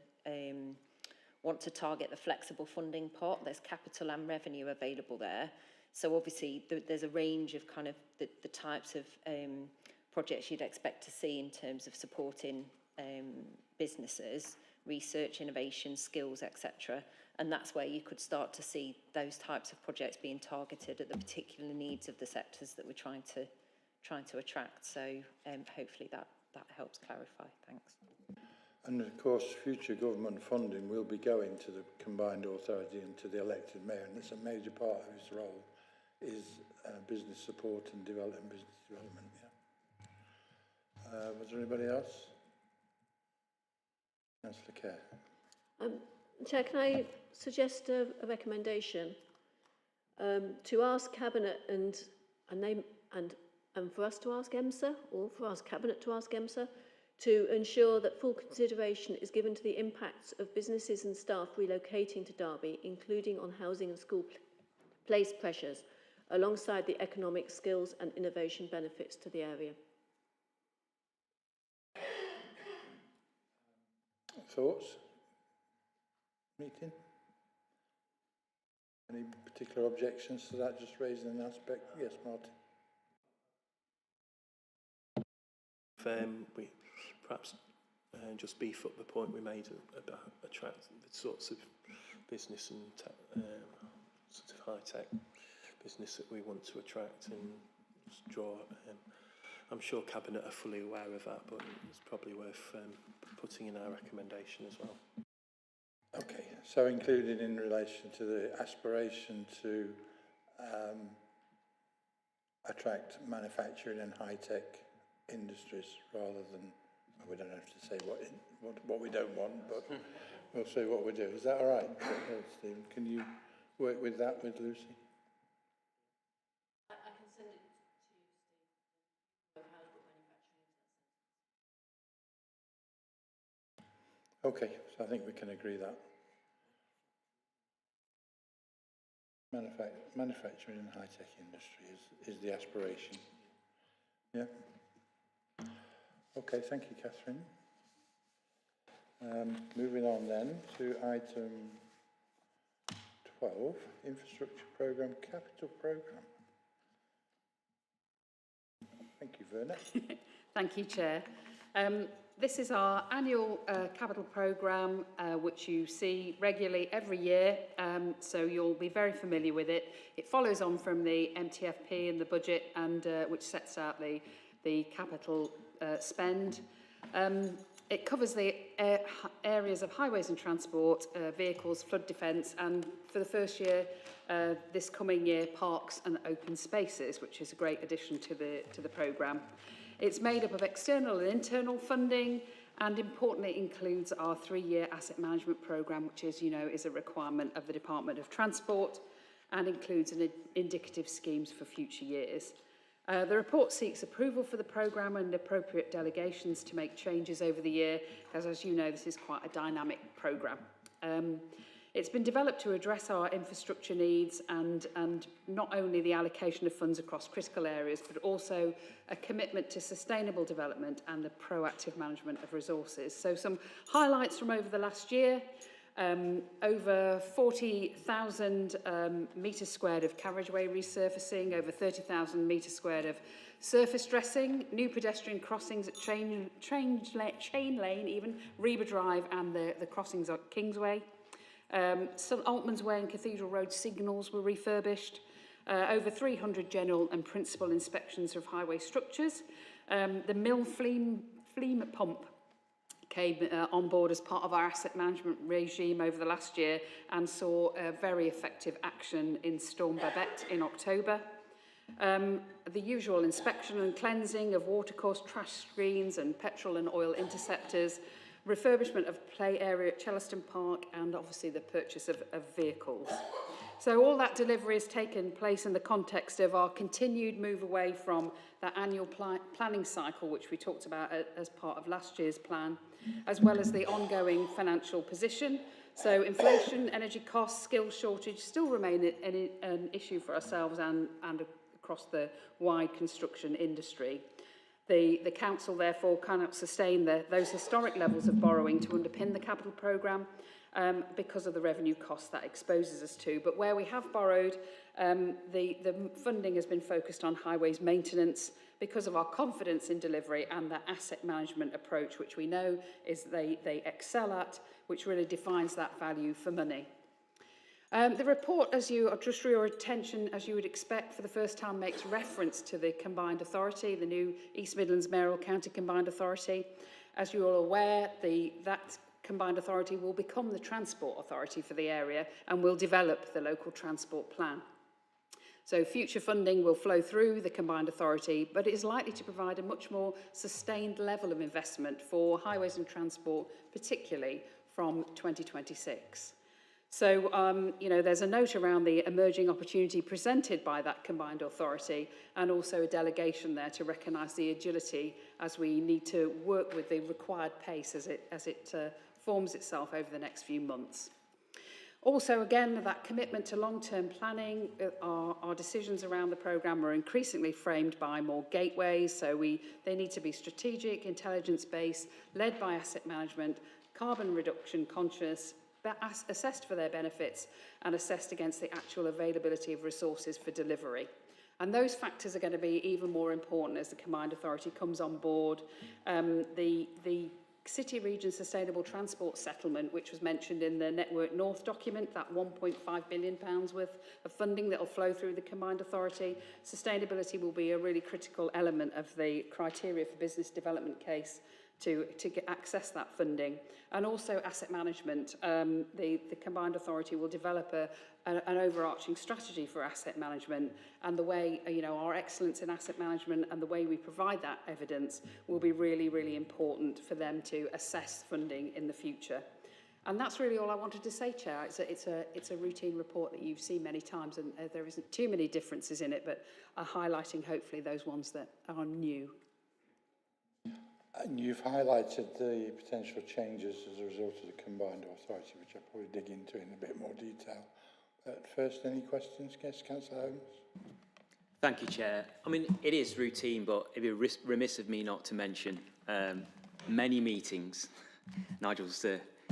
target the flexible funding pot. There's capital and revenue available there. So obviously there's a range of kind of the types of projects you'd expect to see in terms of supporting businesses, research, innovation, skills, etc. And that's where you could start to see those types of projects being targeted at the particular needs of the sectors that we're trying to attract. So hopefully that helps clarify. Thanks. And of course, future government funding will be going to the combined authority and to the elected mayor, and it's a major part of his role is business support and development, business development. Yeah. Was there anybody else? Councillor Kerr. Chair, can I suggest a recommendation to ask Cabinet and for us to ask EMSA, or for us Cabinet to ask EMSA, to ensure that full consideration is given to the impacts of businesses and staff relocating to Derby, including on housing and school place pressures, alongside the economic, skills and innovation benefits to the area. Thoughts? Meeting? Any particular objections to that, just raising an aspect? Yes, Martin. We perhaps just beef up the point we made about attract the sorts of business and sort of high-tech business that we want to attract, and just draw. I'm sure Cabinet are fully aware of that, but it's probably worth putting in our recommendation as well. Okay, so included in relation to the aspiration to attract manufacturing and high-tech industries, rather than, we don't have to say what we don't want, but we'll see what we do. Is that all right, Stephen? Can you work with that with Lucy? I can send it to you, Steve. How to put manufacturing. Okay, so I think we can agree that. Manufacturing and high-tech industry is the aspiration. Yeah. Okay, thank you, Catherine. Moving on then to item 12, infrastructure programme, capital programme. Thank you, Verna. Thank you, Chair. This is our annual capital programme, which you see regularly every year, so you'll be very familiar with it. It follows on from the MTFP and the budget, and which sets out the capital spend. It covers the areas of highways and transport, vehicles, flood defence, and for the first year, this coming year, parks and open spaces, which is a great addition to the programme. It's made up of external and internal funding, and importantly includes our 3-year asset management programme, which, as you know, is a requirement of the Department of Transport, and includes indicative schemes for future years. The report seeks approval for the programme and appropriate delegations to make changes over the year, as you know, this is quite a dynamic programme. It's been developed to address our infrastructure needs and not only the allocation of funds across critical areas, but also a commitment to sustainable development and the proactive management of resources. So some highlights from over the last year. Over 40,000 metres squared of carriageway resurfacing, over 30,000 metres squared of surface dressing, new pedestrian crossings at Chain Lane, even Reba Drive and the crossings at Kingsway. St Altman's Way and Cathedral Road signals were refurbished. Over 300 general and principal inspections of highway structures. The mill fleam pump came on board as part of our asset management regime over the last year and saw a very effective action in Storm Babette in October. The usual inspection and cleansing of watercourse trash screens and petrol and oil interceptors, refurbishment of play area at Chellaston Park, and obviously the purchase of vehicles. So all that delivery has taken place in the context of our continued move away from that annual planning cycle, which we talked about as part of last year's plan, as well as the ongoing financial position. So inflation, energy costs, skills shortage still remain an issue for ourselves and across the wide construction industry. The Council therefore cannot sustain those historic levels of borrowing to underpin the capital programme because of the revenue costs that exposes us to. But where we have borrowed, the funding has been focused on highways maintenance because of our confidence in delivery and that asset management approach, which we know is they excel at, which really defines that value for money. The report, I'll just draw your attention, as you would expect, for the first time makes reference to the Combined Authority, the new East Midlands Mayoral County Combined Authority. As you're all aware, that Combined Authority will become the Transport Authority for the area and will develop the local transport plan. So future funding will flow through the Combined Authority, but it is likely to provide a much more sustained level of investment for highways and transport, particularly from 2026. So, there's a note around the emerging opportunity presented by that Combined Authority and also a delegation there to recognise the agility as we need to work with the required pace as it forms itself over the next few months. Also, again, that commitment to long-term planning, our decisions around the programme are increasingly framed by more gateways, so they need to be strategic, intelligence-based, led by asset management, carbon reduction conscious, assessed for their benefits and assessed against the actual availability of resources for delivery. And those factors are going to be even more important as the Combined Authority comes on board. The City Region Sustainable Transport Settlement, which was mentioned in the Network North document, that £1.5 billion worth of funding that will flow through the Combined Authority. Sustainability will be a really critical element of the criteria for business development case to access that funding. And also asset management. The Combined Authority will develop an overarching strategy for asset management, and the way, our excellence in asset management and the way we provide that evidence will be really, really important for them to assess funding in the future. And that's really all I wanted to say, Chair. It's a routine report that you've seen many times, and there isn't too many differences in it, but highlighting hopefully those ones that are new. And you've highlighted the potential changes as a result of the Combined Authority, which I'll probably dig into in a bit more detail. But first, any questions, Councillor Holmes? Thank you, Chair. I mean, it is routine, but it'd be remiss of me not to mention many meetings. Nigel's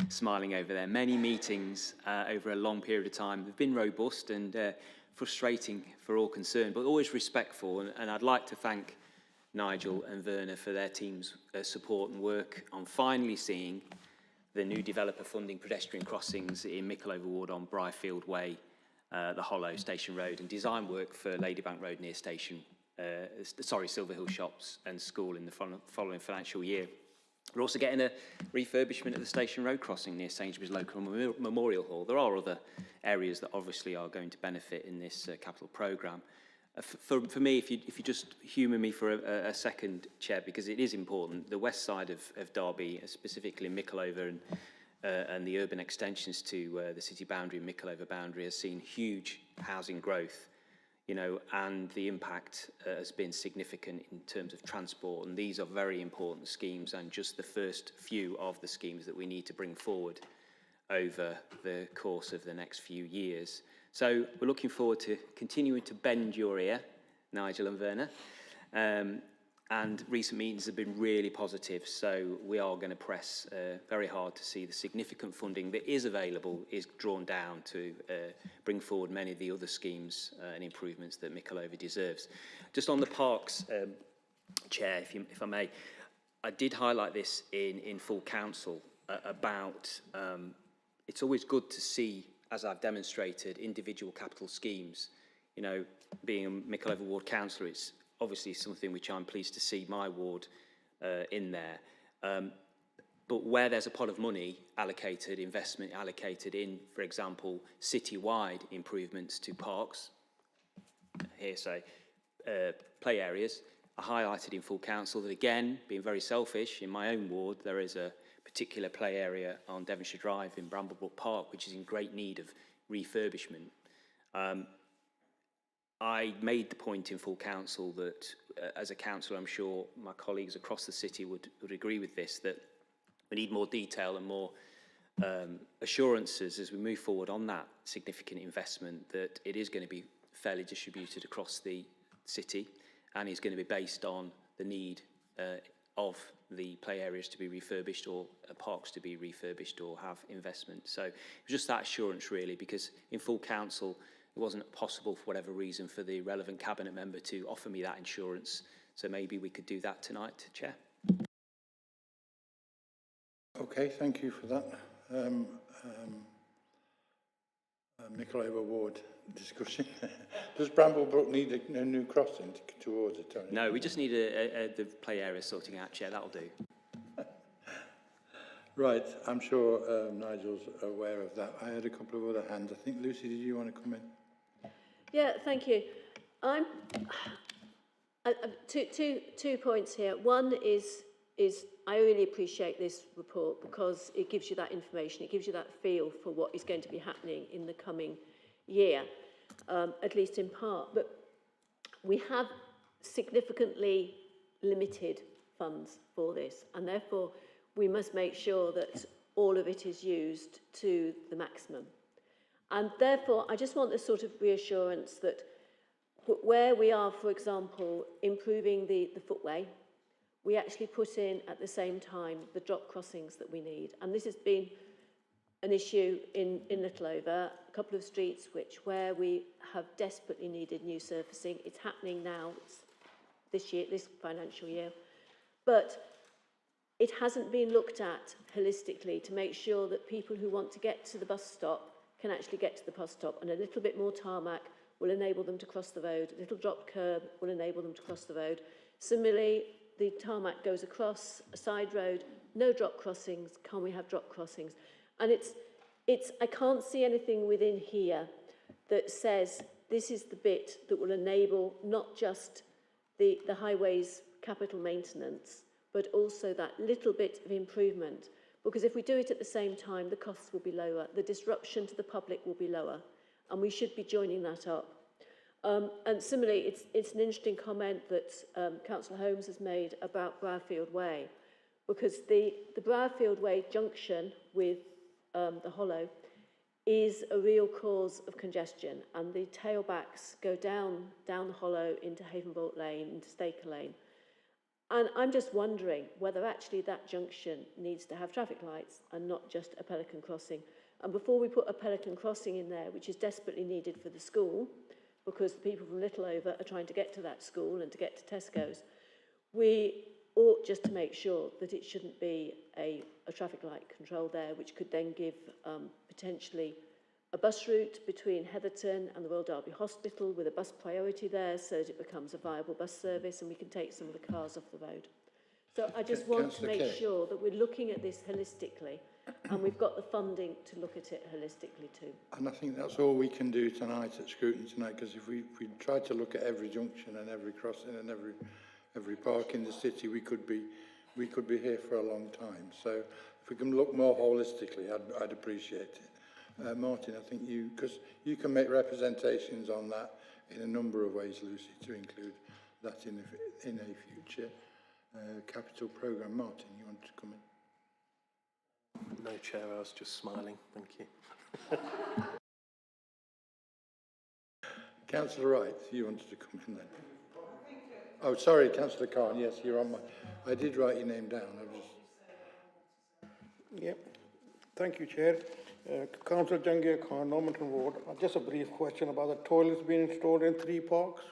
smiling over there. Many meetings over a long period of time. They've been robust and frustrating for all concerned, but always respectful. And I'd like to thank Nigel and Werner for their team's support and work on finally seeing the new developer funding pedestrian crossings in Mickleover Ward on Briarfield Way, the Hollow, Station Road, and design work for Ladybank Road near Silver Hill Shops and School in the following financial year. We're also getting a refurbishment of the Station Road crossing near Sainsbury's Local Memorial Hall. There are other areas that obviously are going to benefit in this capital programme. For me, if you just humour me for a second, Chair, because it is important, the west side of Derby, specifically Mickleover and the urban extensions to the city boundary and Mickleover boundary, has seen huge housing growth. you know, and the impact has been significant in terms of transport. And these are very important schemes, and just the first few of the schemes that we need to bring forward over the course of the next few years. So we're looking forward to continuing to bend your ear, Nigel and Werner. And recent meetings have been really positive, so we are going to press very hard to see the significant funding that is available is drawn down to bring forward many of the other schemes and improvements that Mickleover deserves. Just on the parks, Chair, if I may, I did highlight this in full council about it's always good to see, as I've demonstrated, individual capital schemes. You know, being a Mickleover Ward councillor, it's obviously something which I'm pleased to see my ward in there. But where there's a pot of money allocated, investment allocated in, for example, citywide improvements to parks, here say, play areas, I highlighted in full council that, again, being very selfish, in my own ward there is a particular play area on Devonshire Drive in Bramblebrook Park which is in great need of refurbishment. I made the point in full council that, as a councillor, I'm sure my colleagues across the city would agree with this, that we need more detail and more assurances as we move forward on that significant investment, that it is going to be fairly distributed across the city and is going to be based on the need of the play areas to be refurbished or parks to be refurbished or have investment. So it was just that assurance, really, because in full council, it wasn't possible, for whatever reason, for the relevant cabinet member to offer me that insurance. So maybe we could do that tonight, Chair. Okay, thank you for that. Mickleover Ward discussion. Does Bramblebrook need a new crossing towards it? Tony? No, we just need the play area sorting out, Chair. That'll do. Right, I'm sure Nigel's aware of that. I had a couple of other hands. I think, Lucy, did you want to come in? Yeah, thank you. Two points here. One is I really appreciate this report because it gives you that information, it gives you that feel for what is going to be happening in the coming year, at least in part. But we have significantly limited funds for this, and therefore we must make sure that all of it is used to the maximum. And therefore, I just want this sort of reassurance that where we are, for example, improving the footway, we actually put in at the same time the drop crossings that we need. And this has been an issue in Littleover, a couple of streets where we have desperately needed new surfacing. It's happening now, it's this financial year. But it hasn't been looked at holistically to make sure that people who want to get to the bus stop can actually get to the bus stop, and a little bit more tarmac will enable them to cross the road. A little drop curb will enable them to cross the road. Similarly, the tarmac goes across a side road, no drop crossings. Can we have drop crossings? And I can't see anything within here that says this is the bit that will enable not just the highways capital maintenance, but also that little bit of improvement. Because if we do it at the same time, the costs will be lower, the disruption to the public will be lower, and we should be joining that up. And similarly, it's an interesting comment that Councillor Holmes has made about Briarfield Way, because the Briarfield Way junction with the Hollow is a real cause of congestion, and the tailbacks go down the Hollow into Havenbolt Lane, into Staker Lane. And I'm just wondering whether actually that junction needs to have traffic lights and not just a pelican crossing. And before we put a pelican crossing in there, which is desperately needed for the school, because the people from Littleover are trying to get to that school and to get to Tesco's, we ought just to make sure that it shouldn't be a traffic light control there, which could then give potentially a bus route between Heatherton and the Royal Derby Hospital with a bus priority there so that it becomes a viable bus service and we can take some of the cars off the road. So I just want to make sure that we're looking at this holistically and we've got the funding to look at it holistically too. And I think that's all we can do tonight at Scrutiny tonight, because if we tried to look at every junction and every crossing and every park in the city, we could be here for a long time. So if we can look more holistically, I'd appreciate it. Martin, I think because you can make representations on that in a number of ways, Lucy, to include that in a future capital programme. Martin, you want to come in? No, Chair, I was just smiling. Thank you. Councillor Wright, you wanted to come in then? Oh, sorry, Councillor Khan. Yes, you're on my... I did write your name down. I was... Yeah. Thank you, Chair. Councillor Jangir Khan, Normanton Ward. Just a brief question about the toilets being installed in 3 parks.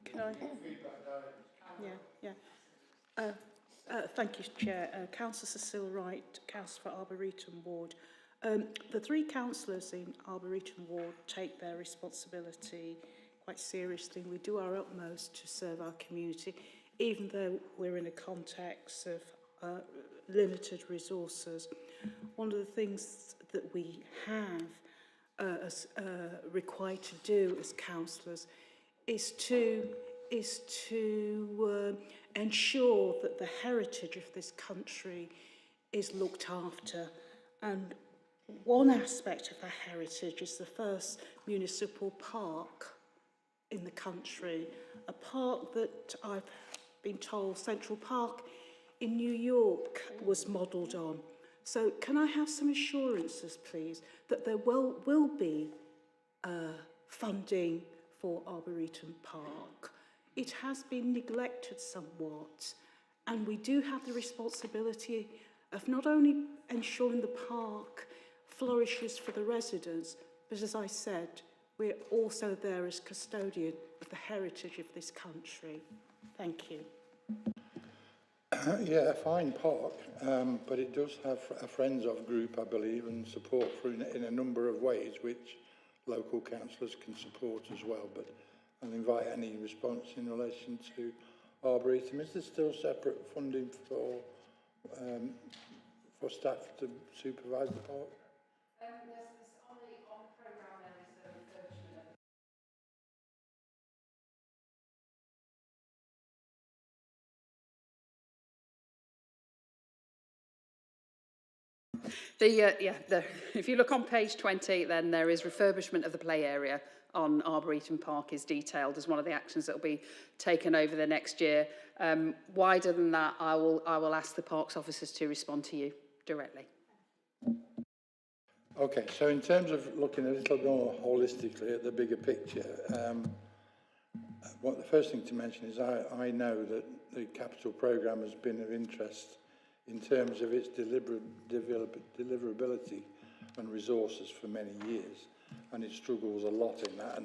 Can I? Yeah. Thank you, Chair. Councillor Cecile Wright, Councillor for Arboretum Ward. The 3 councillors in Arboretum Ward take their responsibility quite seriously. We do our utmost to serve our community, even though we're in a context of limited resources. One of the things that we have required to do as councillors is to ensure that the heritage of this country is looked after. And one aspect of our heritage is the first municipal park in the country, a park that I've been told Central Park in New York was modelled on. So can I have some assurances, please, that there will be funding for Arboretum Park? It has been neglected somewhat, and we do have the responsibility of not only ensuring the park flourishes for the residents, but as I said, we're also there as custodian of the heritage of this country. Thank you. Yeah, a fine park, but it does have a Friends of group, I believe, and support for in a number of ways, which local councillors can support as well. But I'll invite any response in relation to Arboretum. Is there still separate funding for staff to supervise the park? On the programme there is a refurbishment if you look on page 20, then there is refurbishment of the play area on Arboretum Park is detailed as one of the actions that will be taken over the next year. Wider than that, I will ask the parks officers to respond to you directly. Okay, so in terms of looking a little more holistically at the bigger picture, the first thing to mention is I know that the capital programme has been of interest in terms of its deliverability and resources for many years, and it struggles a lot in that,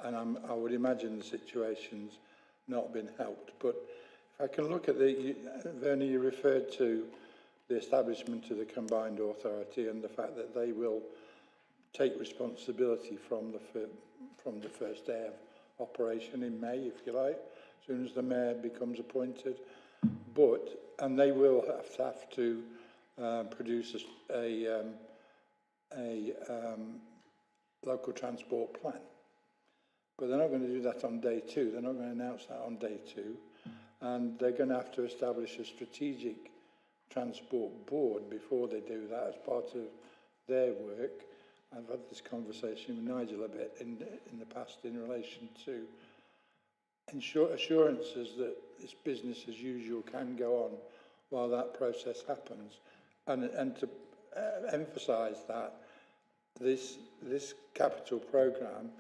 and I would imagine the situation's not been helped. But if I can look at Verna, you referred to the establishment of the combined authority and the fact that they will take responsibility from the first day of operation in May, if you like, as soon as the mayor becomes appointed. And they will have to produce a local transport plan. But they're not going to do that on day 2. They're not going to announce that on day 2. And they're going to have to establish a strategic transport board before they do that as part of their work. I've had this conversation with Nigel a bit in the past in relation to assurances that this business as usual can go on while that process happens, and to emphasise that this capital programme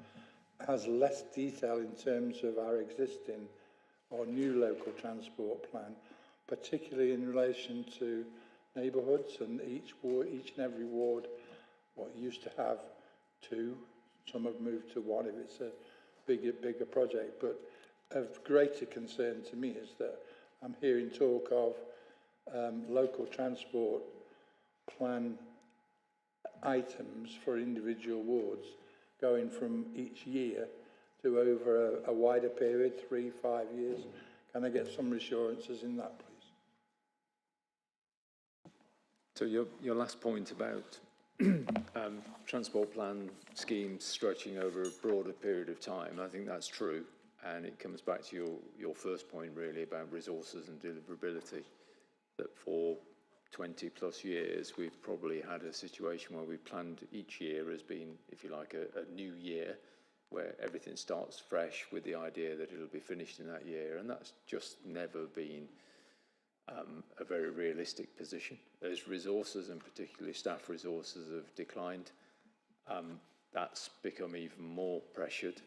has less detail in terms of our existing or new local transport plan, particularly in relation to neighbourhoods, and each and every ward, what used to have 2, some have moved to 1 if it's a bigger project. But of greater concern to me is that I'm hearing talk of local transport plan items for individual wards going from each year to over a wider period, 3-5 years. Can I get some assurances in that, please? So your last point about Transport plan scheme stretching over a broader period of time, I think that's true. And it comes back to your first point, really, about resources and deliverability, that for 20 plus years, we've probably had a situation where we've planned each year as being, if you like, a new year, where everything starts fresh with the idea that it'll be finished in that year. And that's just never been a very realistic position. As resources, and particularly staff resources, have declined, that's become even more pressured.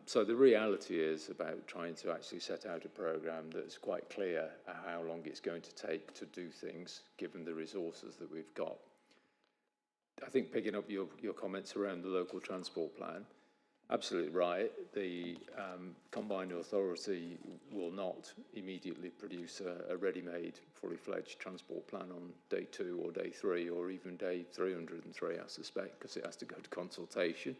So the reality is about trying to actually set out a programme that's quite clear how long it's going to take to do things, given the resources that we've got. I think picking up your comments around the local transport plan, absolutely right. The combined authority will not immediately produce a ready-made, fully-fledged transport plan on day 2 or day 3 or even day 303, I suspect, because it has to go to consultation.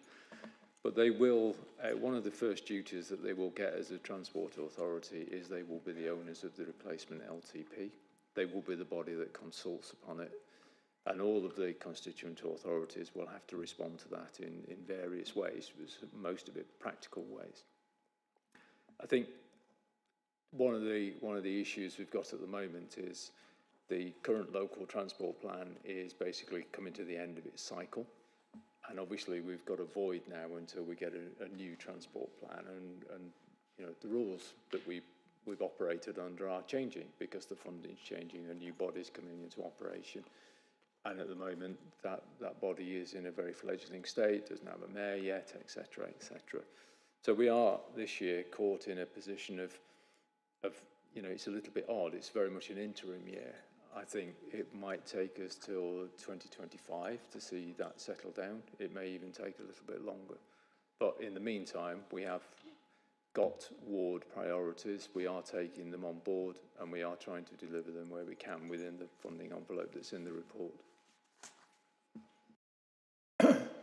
But they will, one of the first duties that they will get as a transport authority is they will be the owners of the replacement LTP. They will be the body that consults upon it. And all of the constituent authorities will have to respond to that in various ways, most of it practical ways. I think one of the issues we've got at the moment is the current local transport plan is basically coming to the end of its cycle. And obviously we've got a void now until we get a new transport plan, and you know, the rules that we've operated under are changing because the funding's changing, a new body's coming into operation. And at the moment, that body is in a very fledgling state, doesn't have a mayor yet, etc., etc. So we are, this year, caught in a position of, you know, it's a little bit odd. It's very much an interim year. I think it might take us till 2025 to see that settle down. It may even take a little bit longer. But in the meantime, we have got ward priorities. We are taking them on board, and we are trying to deliver them where we can within the funding envelope that's in the report.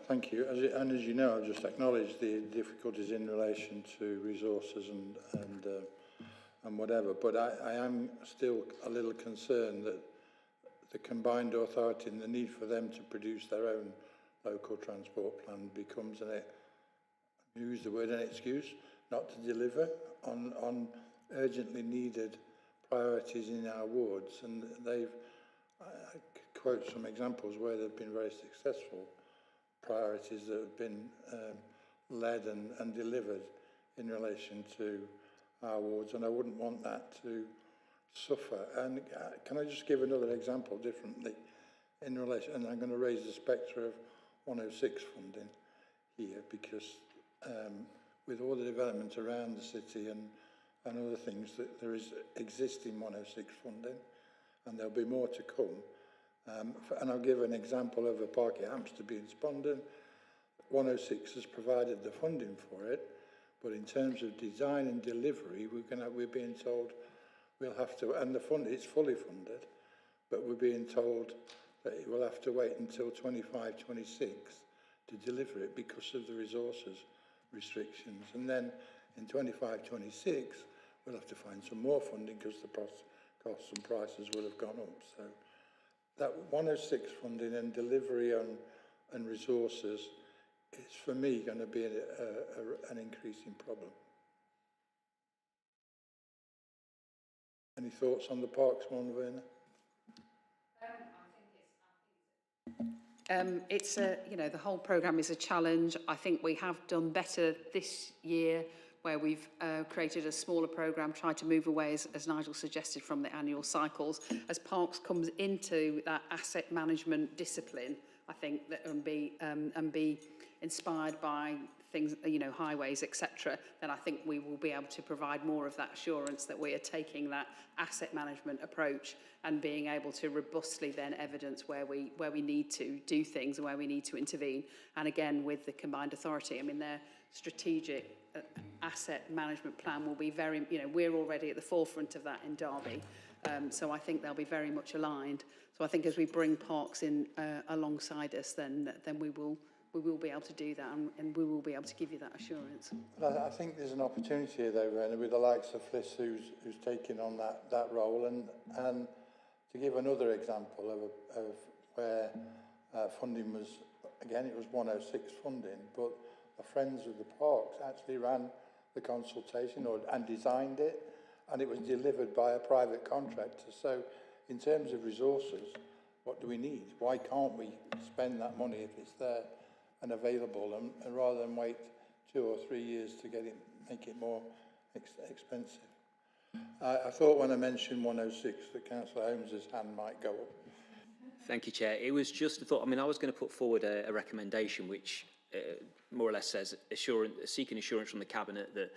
Thank you. As you know, I've just acknowledged the difficulties in relation to resources and whatever, but I am still a little concerned that the combined authority and the need for them to produce their own local transport plan becomes use the word, an excuse not to deliver on urgently needed priorities in our wards. And I quote some examples where they've been very successful priorities that have been led and delivered in relation to our wards, and I wouldn't want that to suffer. And can I just give another example differently in relation, and I'm going to raise the spectre of 106 funding here, because with all the development around the city and other things, that there is existing 106 funding, and there'll be more to come. And I'll give an example of a park at Hampstead being Spondon. 106 has provided the funding for it, but in terms of design and delivery, we're being told we'll have to, and it's fully funded, but we're being told that it will have to wait until 25, 26 to deliver it because of the resources restrictions. And then in 25, 26, we'll have to find some more funding because the costs and prices will have gone up. So that 106 funding and delivery and resources is, for me, going to be an increasing problem. Any thoughts on the parks one, Werner? It's you know, the whole programme is a challenge. I think we have done better this year, where we've created a smaller programme, tried to move away, as Nigel suggested, from the annual cycles. As Parks comes into that asset management discipline, I think that and be inspired by things, you know, highways, etc., then I think we will be able to provide more of that assurance that we are taking that asset management approach and being able to robustly then evidence where we need to do things and where we need to intervene. And again, with the combined authority, I mean, their strategic asset management plan will be very, you know, we're already at the forefront of that in Derby. So I think they'll be very much aligned. So I think as we bring Parks in alongside us, then we will be able to do that, and we will be able to give you that assurance. I think there's an opportunity here, though, Werner, with the likes of Fliss, who's taking on that role, and to give another example of where funding was, again, it was 106 funding, but the Friends of the Parks actually ran the consultation and designed it, and it was delivered by a private contractor. So in terms of resources, what do we need? Why can't we spend that money if it's there and available, and rather than wait 2 or 3 years to get it, make it more expensive? I thought when I mentioned 106 that Councillor Holmes's hand might go up. Thank you, Chair. It was just a thought. I mean, I was going to put forward a recommendation which more or less says seeking assurance from the Cabinet that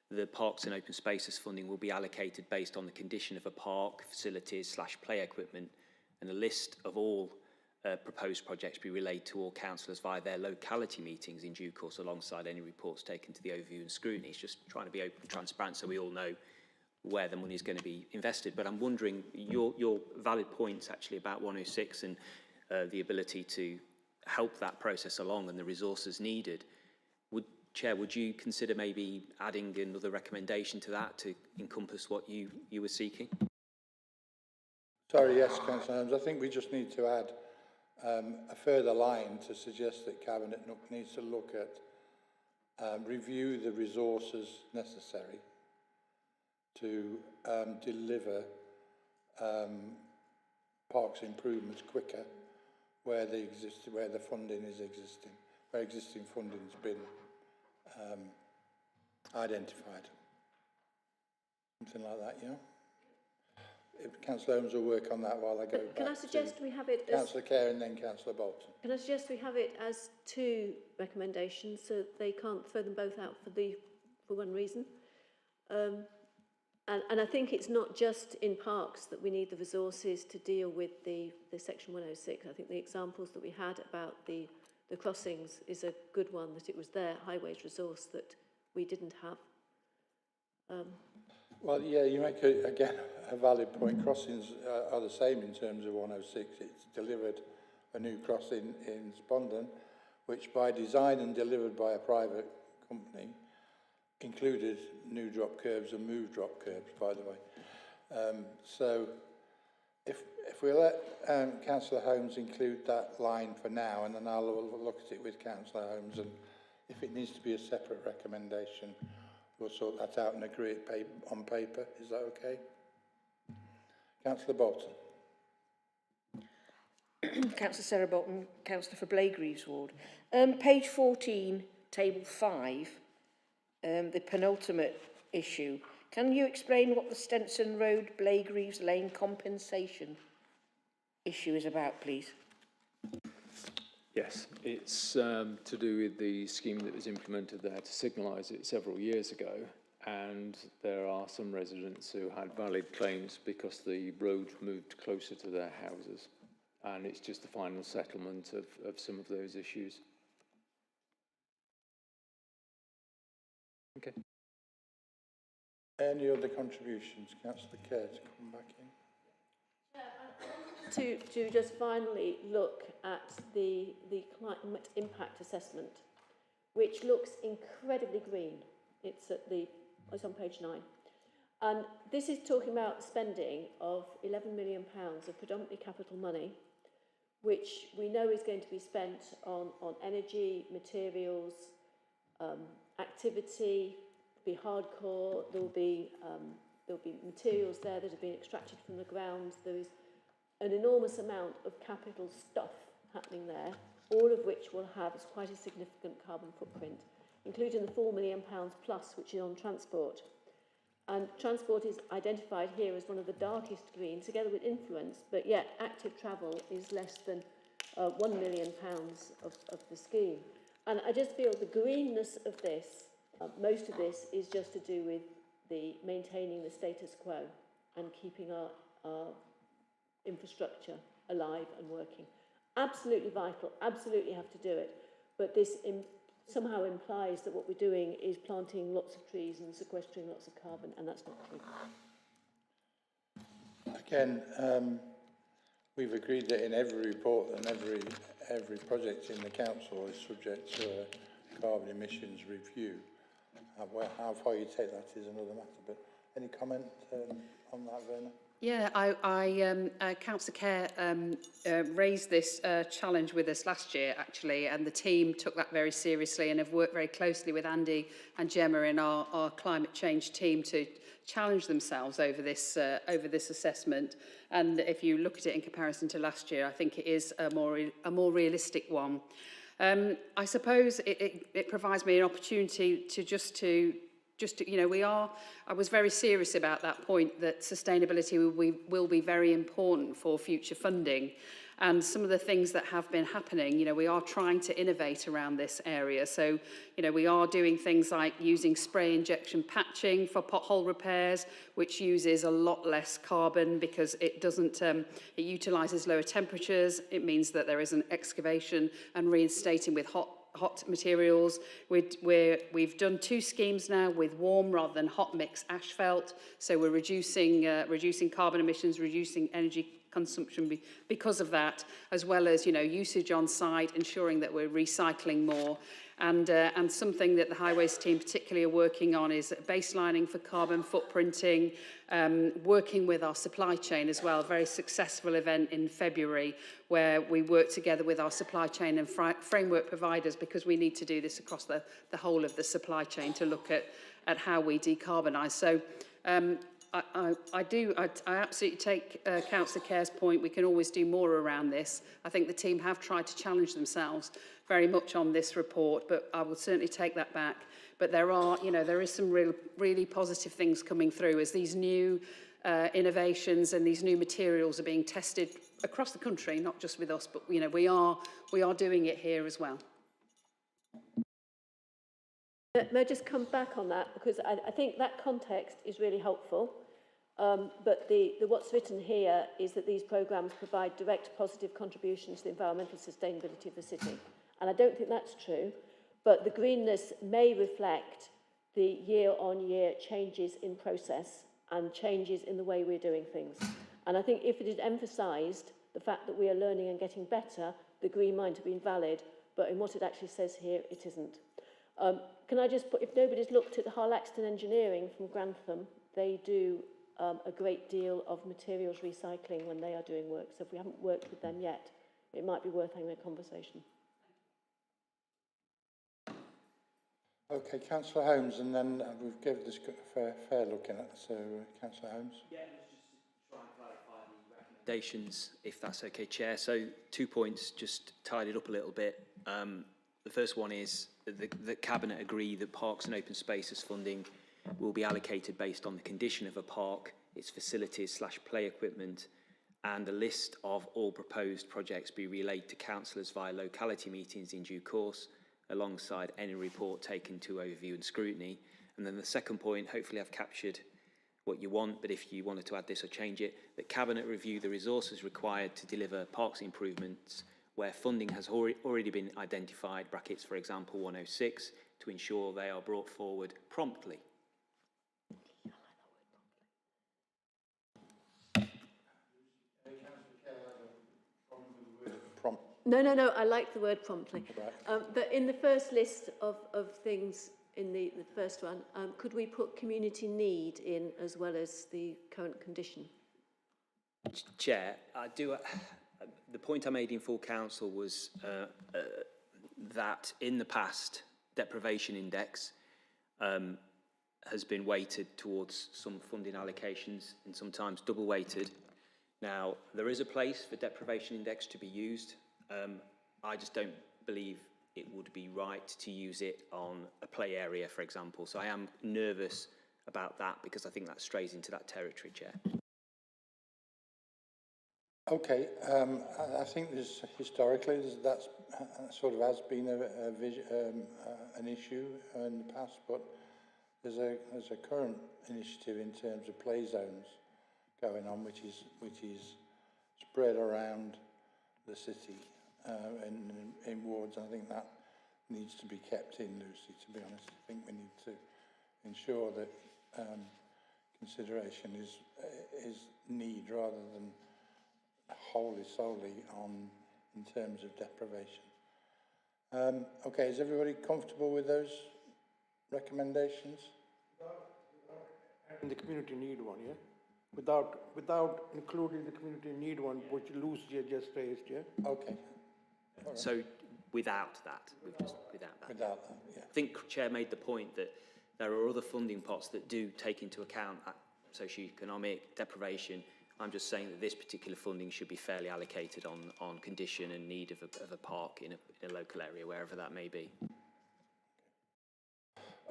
the Parks and Open Spaces funding will be allocated based on the condition of a park, facilities / play equipment, and a list of all proposed projects be relayed to all councillors via their locality meetings in due course, alongside any reports taken to the overview and scrutiny. It's just trying to be open and transparent so we all know where the money is going to be invested. But I'm wondering, your valid points actually about 106 and the ability to help that process along and the resources needed. Chair, would you consider maybe adding another recommendation to that to encompass what you were seeking? Sorry, yes, Councillor Holmes. I think we just need to add a further line to suggest that Cabinet needs to look at, review the resources necessary to deliver parks improvements quicker where the funding is existing, where existing funding has been identified. Something like that, yeah? If Councillor Holmes will work on that while I go back. Can I suggest we have it as... Councillor Kerr and then Councillor Bolton. Can I suggest we have it as 2 recommendations so they can't throw them both out for one reason? And I think it's not just in parks that we need the resources to deal with the Section 106. I think the examples that we had about the crossings is a good one, that it was their highways resource that we didn't have. Well, yeah, you make, again, a valid point. Crossings are the same in terms of 106. It's delivered a new crossing in Spondon, which by design and delivered by a private company, included new drop curbs and moved drop curbs, by the way. So if we let Councillor Holmes include that line for now, and then I'll look at it with Councillor Holmes, and if it needs to be a separate recommendation, we'll sort that out and agree it on paper. Is that okay? Councillor Bolton. Councillor Sarah Bolton, Councillor for Blaegreaves Ward. Page 14, table 5, the penultimate issue. Can you explain what the Stenson Road Blaegreaves Lane compensation issue is about, please? Yes, it's to do with the scheme that was implemented there to signalise it several years ago, and there are some residents who had valid claims because the road moved closer to their houses, and it's just the final settlement of some of those issues. Okay. Any other contributions? Councillor Kerr to come back in. To just finally look at the climate impact assessment, which looks incredibly green. It's on page 9. And this is talking about spending of £11 million of predominantly capital money, which we know is going to be spent on energy, materials, activity, be hardcore. There'll be materials there that have been extracted from the ground. There is an enormous amount of capital stuff happening there, all of which will have quite a significant carbon footprint, including the £4 million plus, which is on transport. And transport is identified here as one of the darkest green, together with influence, but yet active travel is less than £1 million of the scheme. And I just feel the greenness of this, most of this is just to do with the maintaining the status quo and keeping our infrastructure alive and working. Absolutely vital, absolutely have to do it, but this somehow implies that what we're doing is planting lots of trees and sequestering lots of carbon, and that's not true. Again, we've agreed that in every report and every project in the council is subject to a carbon emissions review. How far you take that is another matter, but any comment on that, Werner? Yeah, Councillor Kerr raised this challenge with us last year, actually, and the team took that very seriously and have worked very closely with Andy and Gemma in our climate change team to challenge themselves over this assessment. And if you look at it in comparison to last year, I think it is a more realistic one. I suppose it provides me an opportunity to you know, I was very serious about that point, that sustainability will be very important for future funding. And some of the things that have been happening, you know, we are trying to innovate around this area. So, you know, we are doing things like using spray injection patching for pothole repairs, which uses a lot less carbon because it doesn't, it utilises lower temperatures. It means that there is an excavation and reinstating with hot materials. We've done 2 schemes now with warm rather than hot mix asphalt, so we're reducing carbon emissions, reducing energy consumption because of that, as well as, you know, usage on site, ensuring that we're recycling more. And something that the highways team particularly are working on is baselining for carbon footprinting, working with our supply chain as well. A very successful event in February where we work together with our supply chain and framework providers, because we need to do this across the whole of the supply chain to look at how we decarbonise. So I absolutely take Councillor Kerr's point. We can always do more around this. I think the team have tried to challenge themselves very much on this report, but I will certainly take that back. But there are, you know, there is some really positive things coming through as these new innovations and these new materials are being tested across the country, not just with us, but, you know, we are doing it here as well. May I just come back on that, because I think that context is really helpful. But what's written here is that these programmes provide direct positive contributions to the environmental sustainability of the city. And I don't think that's true, but the greenness may reflect the year-on-year changes in process and changes in the way we're doing things. And I think if it is emphasised, the fact that we are learning and getting better, the green might have been valid, but in what it actually says here, it isn't. Can I just put, if nobody's looked at the Harlaxton Engineering from Grantham, they do a great deal of materials recycling when they are doing work. So if we haven't worked with them yet, it might be worth having a conversation. Okay, Councillor Holmes, and then we've given this a fair look in it. So, Councillor Holmes. Yeah, let's just try and clarify the recommendations, if that's okay, Chair. So 2 points, just tied it up a little bit. The first one is the Cabinet agree that parks and open spaces funding will be allocated based on the condition of a park, its facilities / play equipment, and a list of all proposed projects be relayed to councillors via locality meetings in due course, alongside any report taken to overview and scrutiny. And then the second point, hopefully I've captured what you want, but if you wanted to add this or change it, that Cabinet review the resources required to deliver parks improvements where funding has already been identified, brackets for example 106, to ensure they are brought forward promptly. No, I like the word promptly. Right. But in the first list of things, in the first one, could we put community need in as well as the current condition? Chair, I do. The point I made in full council was that in the past, deprivation index has been weighted towards some funding allocations and sometimes double weighted. Now, there is a place for deprivation index to be used. I just don't believe it would be right to use it on a play area, for example. So I am nervous about that because I think that strays into that territory, Chair. Okay, I think historically that's sort of has been an issue in the past, but there's a current initiative in terms of play zones going on, which is spread around the city in wards. I think that needs to be kept in, Lucy, to be honest. I think we need to ensure that consideration is need rather than wholly solely on in terms of deprivation. Okay, is everybody comfortable with those recommendations? And the community need one, yeah? without including the community need one, which Lucy just raised, yeah? Okay. All right. So without that, we've just without that. Without that, yeah. I think Chair made the point that there are other funding pots that do take into account socioeconomic deprivation. I'm just saying that this particular funding should be fairly allocated on condition and need of a park in a local area, wherever that may be.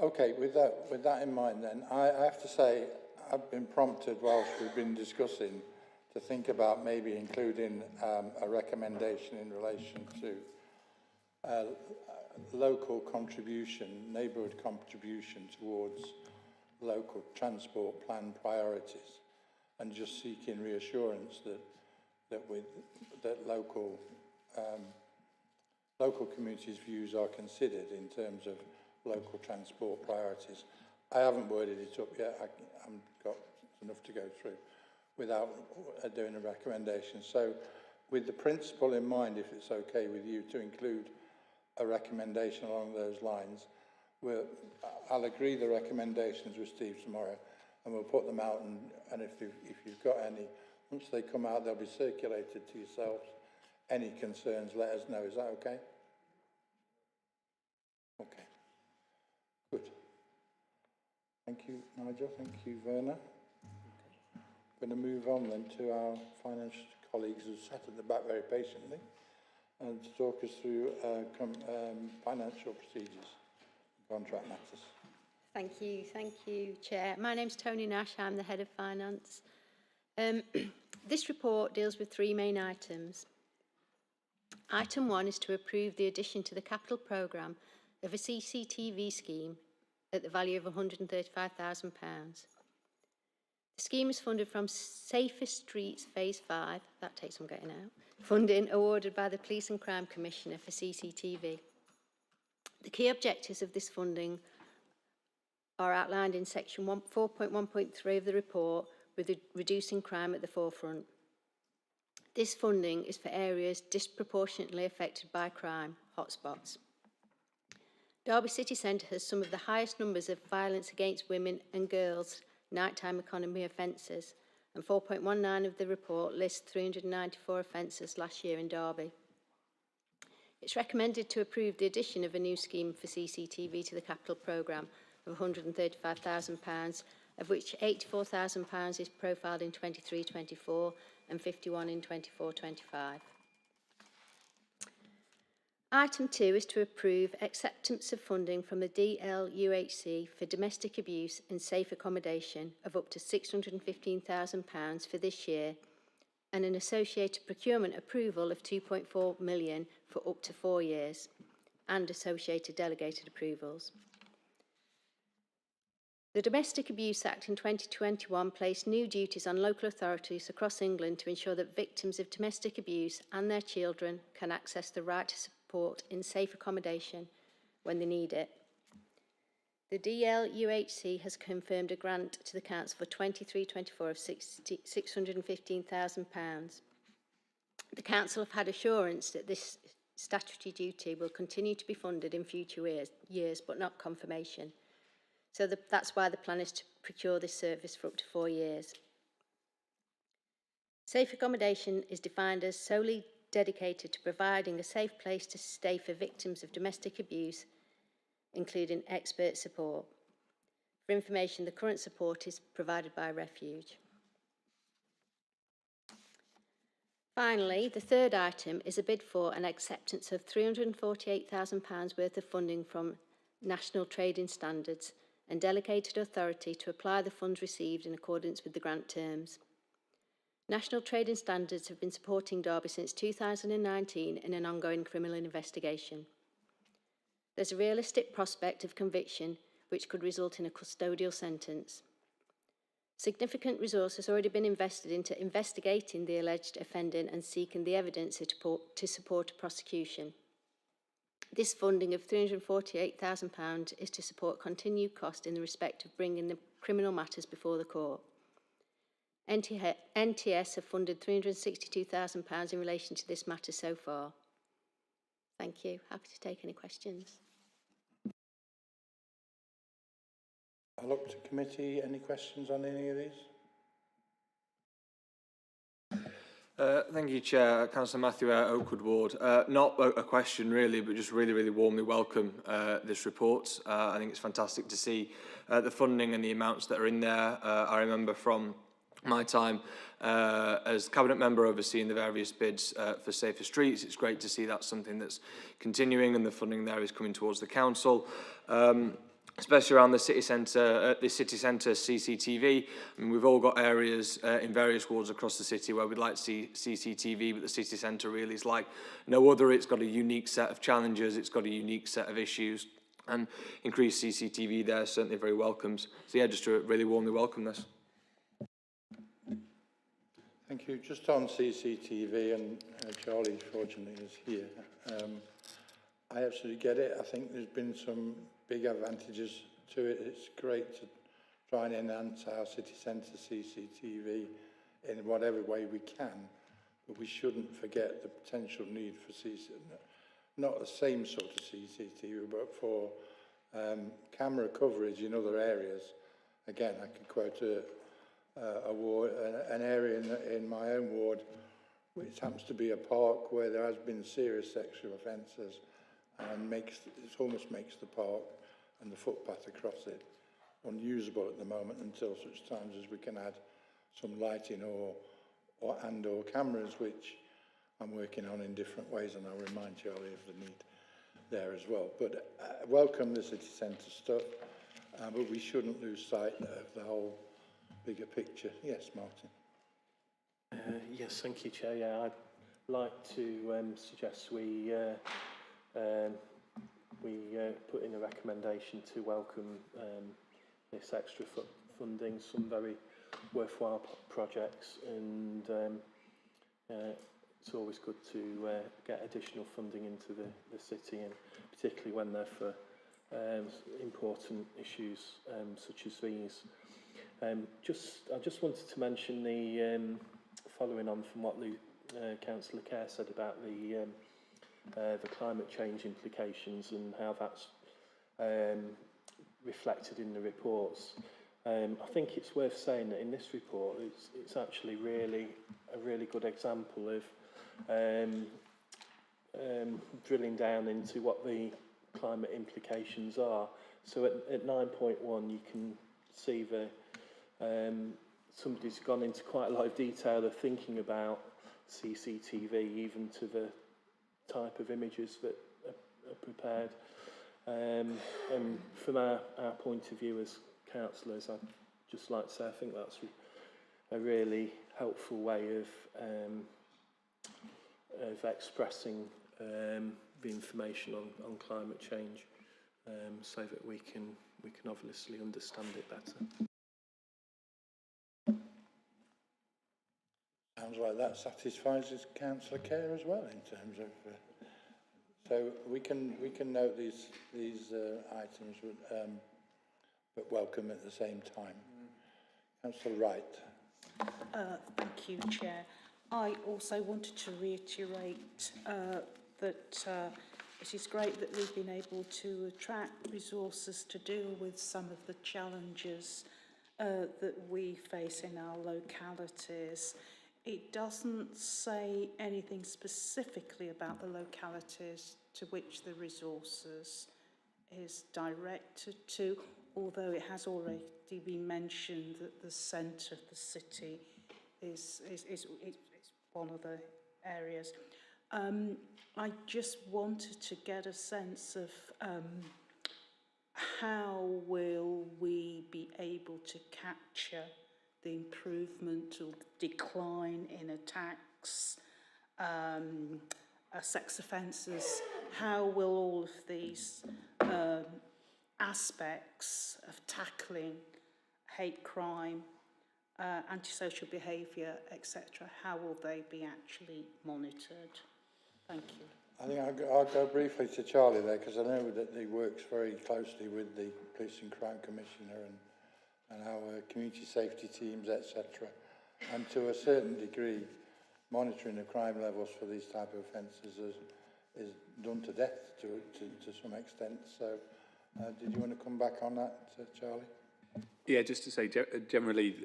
Okay, with that in mind then, I have to say I've been prompted whilst we've been discussing to think about maybe including a recommendation in relation to local contribution, neighbourhood contribution towards local transport plan priorities, and just seeking reassurance that local communities' views are considered in terms of local transport priorities. I haven't worded it up yet. I haven't got enough to go through without doing a recommendation. So with the principle in mind, if it's okay with you to include a recommendation along those lines, I'll agree the recommendations with Steve tomorrow, and we'll put them out, and if you've got any, once they come out, they'll be circulated to yourselves. Any concerns, let us know. Is that okay? Okay. Good. Thank you, Nigel. Thank you, Werner. I'm going to move on then to our financial colleagues who sat at the back very patiently and to talk us through financial procedures, contract matters. Thank you, Chair. My name's Tony Nash, I'm the Head of Finance. This report deals with three main items. Item 1 is to approve the addition to the capital programme of a CCTV scheme at the value of £135,000. The scheme is funded from Safer Streets Phase 5, that takes some getting out, funding awarded by the Police and Crime Commissioner for CCTV. The key objectives of this funding are outlined in section 4.1.3 of the report, with reducing crime at the forefront. This funding is for areas disproportionately affected by crime, hotspots. Derby City Centre has some of the highest numbers of violence against women and girls nighttime economy offences, and 4.19 of the report lists 394 offences last year in Derby. It's recommended to approve the addition of a new scheme for CCTV to the capital programme of £135,000, of which £84,000 is profiled in 23-24 and 51 in 24-25. Item 2 is to approve acceptance of funding from the DLUHC for domestic abuse and safe accommodation of up to £615,000 for this year, and an associated procurement approval of £2.4 million for up to 4 years, and associated delegated approvals. The Domestic Abuse Act in 2021 placed new duties on local authorities across England to ensure that victims of domestic abuse and their children can access the right to support in safe accommodation when they need it. The DLUHC has confirmed a grant to the Council for 23-24 of £615,000. The Council have had assurance that this statutory duty will continue to be funded in future years, but not confirmation. So that's why the plan is to procure this service for up to 4 years. Safe accommodation is defined as solely dedicated to providing a safe place to stay for victims of domestic abuse, including expert support. For information, the current support is provided by Refuge. Finally, the third item is a bid for an acceptance of £348,000 worth of funding from National Trading Standards and delegated authority to apply the funds received in accordance with the grant terms. National Trading Standards have been supporting Derby since 2019 in an ongoing criminal investigation. There's a realistic prospect of conviction which could result in a custodial sentence. Significant resource has already been invested into investigating the alleged offending and seeking the evidence to support a prosecution. This funding of £348,000 is to support continued cost in the respect of bringing the criminal matters before the court. NTS have funded £362,000 in relation to this matter so far. Thank you. Happy to take any questions. I'll look to committee. Any questions on any of these? Thank you, Chair. Councillor Matthew Oakwood Ward. Not a question really, but just really warmly welcome this report. I think it's fantastic to see the funding and the amounts that are in there. I remember from my time as Cabinet Member overseeing the various bids for Safer Streets. It's great to see that's something that's continuing and the funding there is coming towards the Council. Especially around the city centre CCTV. I mean, we've all got areas in various wards across the city where we'd like to see CCTV, but the city centre really is like no other. It's got a unique set of challenges, it's got a unique set of issues, and increased CCTV there is certainly very welcomes. So yeah, just to really warmly welcome this. Thank you. Just on CCTV, and Charlie fortunately is here. I absolutely get it. I think there's been some big advantages to it. It's great to try and enhance our city centre CCTV in whatever way we can, but we shouldn't forget the potential need for not the same sort of CCTV, but for camera coverage in other areas. Again, I could quote a ward, an area in my own ward, which happens to be a park where there has been serious sexual offences, and it almost makes the park and the footpath across it unusable at the moment until such times as we can add some lighting or cameras, which I'm working on in different ways, and I'll remind Charlie of the need there as well. But welcome the city centre stuff, but we shouldn't lose sight of the whole bigger picture. Yes, Martin. Yes, thank you, Chair. Yeah, I'd like to suggest we put in a recommendation to welcome this extra funding, some very worthwhile projects, and it's always good to get additional funding into the city, and particularly when they're for important issues such as these. I just wanted to mention the following on from what Councillor Kerr said about the climate change implications and how that's reflected in the reports. I think it's worth saying that in this report it's actually a really good example of drilling down into what the climate implications are. So at 9.1 you can see the somebody's gone into quite a lot of detail of thinking about CCTV, even to the type of images that are prepared. And from our point of view as councillors, I'd just like to say I think that's a really helpful way of expressing the information on climate change, so that we can obviously understand it better. Sounds like that satisfies his Councillor Kerr as well in terms of. So we can note these items, but welcome at the same time. Councillor Wright. Thank you, Chair. I also wanted to reiterate that it is great that we've been able to attract resources to deal with some of the challenges that we face in our localities. It doesn't say anything specifically about the localities to which the resources is directed to, although it has already been mentioned that the centre of the city is one of the areas. I just wanted to get a sense of how will we be able to capture the improvement or decline in attacks, sex offences. How will all of these aspects of tackling hate crime, antisocial behaviour, etc., how will they be actually monitored? Thank you. I think I'll go briefly to Charlie there, because I know that he works very closely with the Police and Crime Commissioner and our community safety teams, etc. And to a certain degree, monitoring the crime levels for these type of offences is done to death to some extent. So did you want to come back on that, Charlie? Yeah, just to say, generally,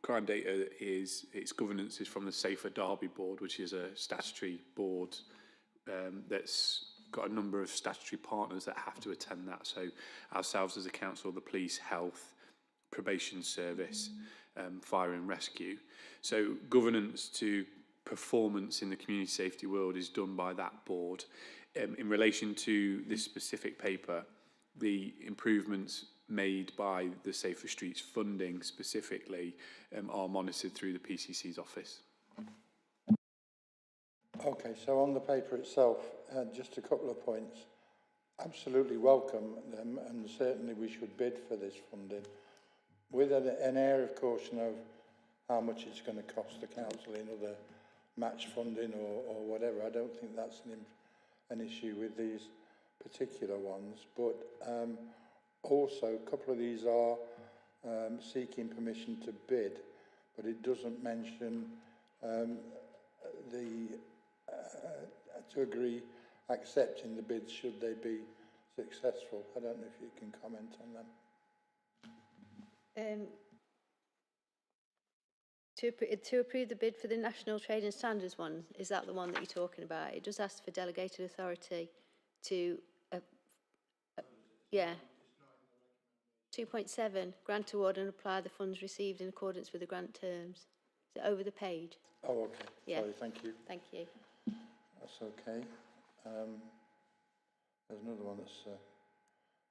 crime data its governance is from the Safer Derby Board, which is a statutory board that's got a number of statutory partners that have to attend that. So ourselves as a council, the police, health, probation service, fire and rescue. So governance to performance in the community safety world is done by that board. In relation to this specific paper, the improvements made by the Safer Streets funding specifically are monitored through the PCC's office. Okay, so on the paper itself, just a couple of points. Absolutely welcome them, and certainly we should bid for this funding with an air of caution of how much it's going to cost the council in other match funding or whatever. I don't think that's an issue with these particular ones, but also a couple of these are seeking permission to bid, but it doesn't mention to agree accepting the bids should they be successful. I don't know if you can comment on them. To approve the bid for the National Trading Standards one, is that the one that you're talking about? It does ask for delegated authority to, yeah. 2.7, grant award and apply the funds received in accordance with the grant terms. Is it over the page? Oh, okay. Yeah. Sorry, thank you. Thank you. That's okay. There's another one that's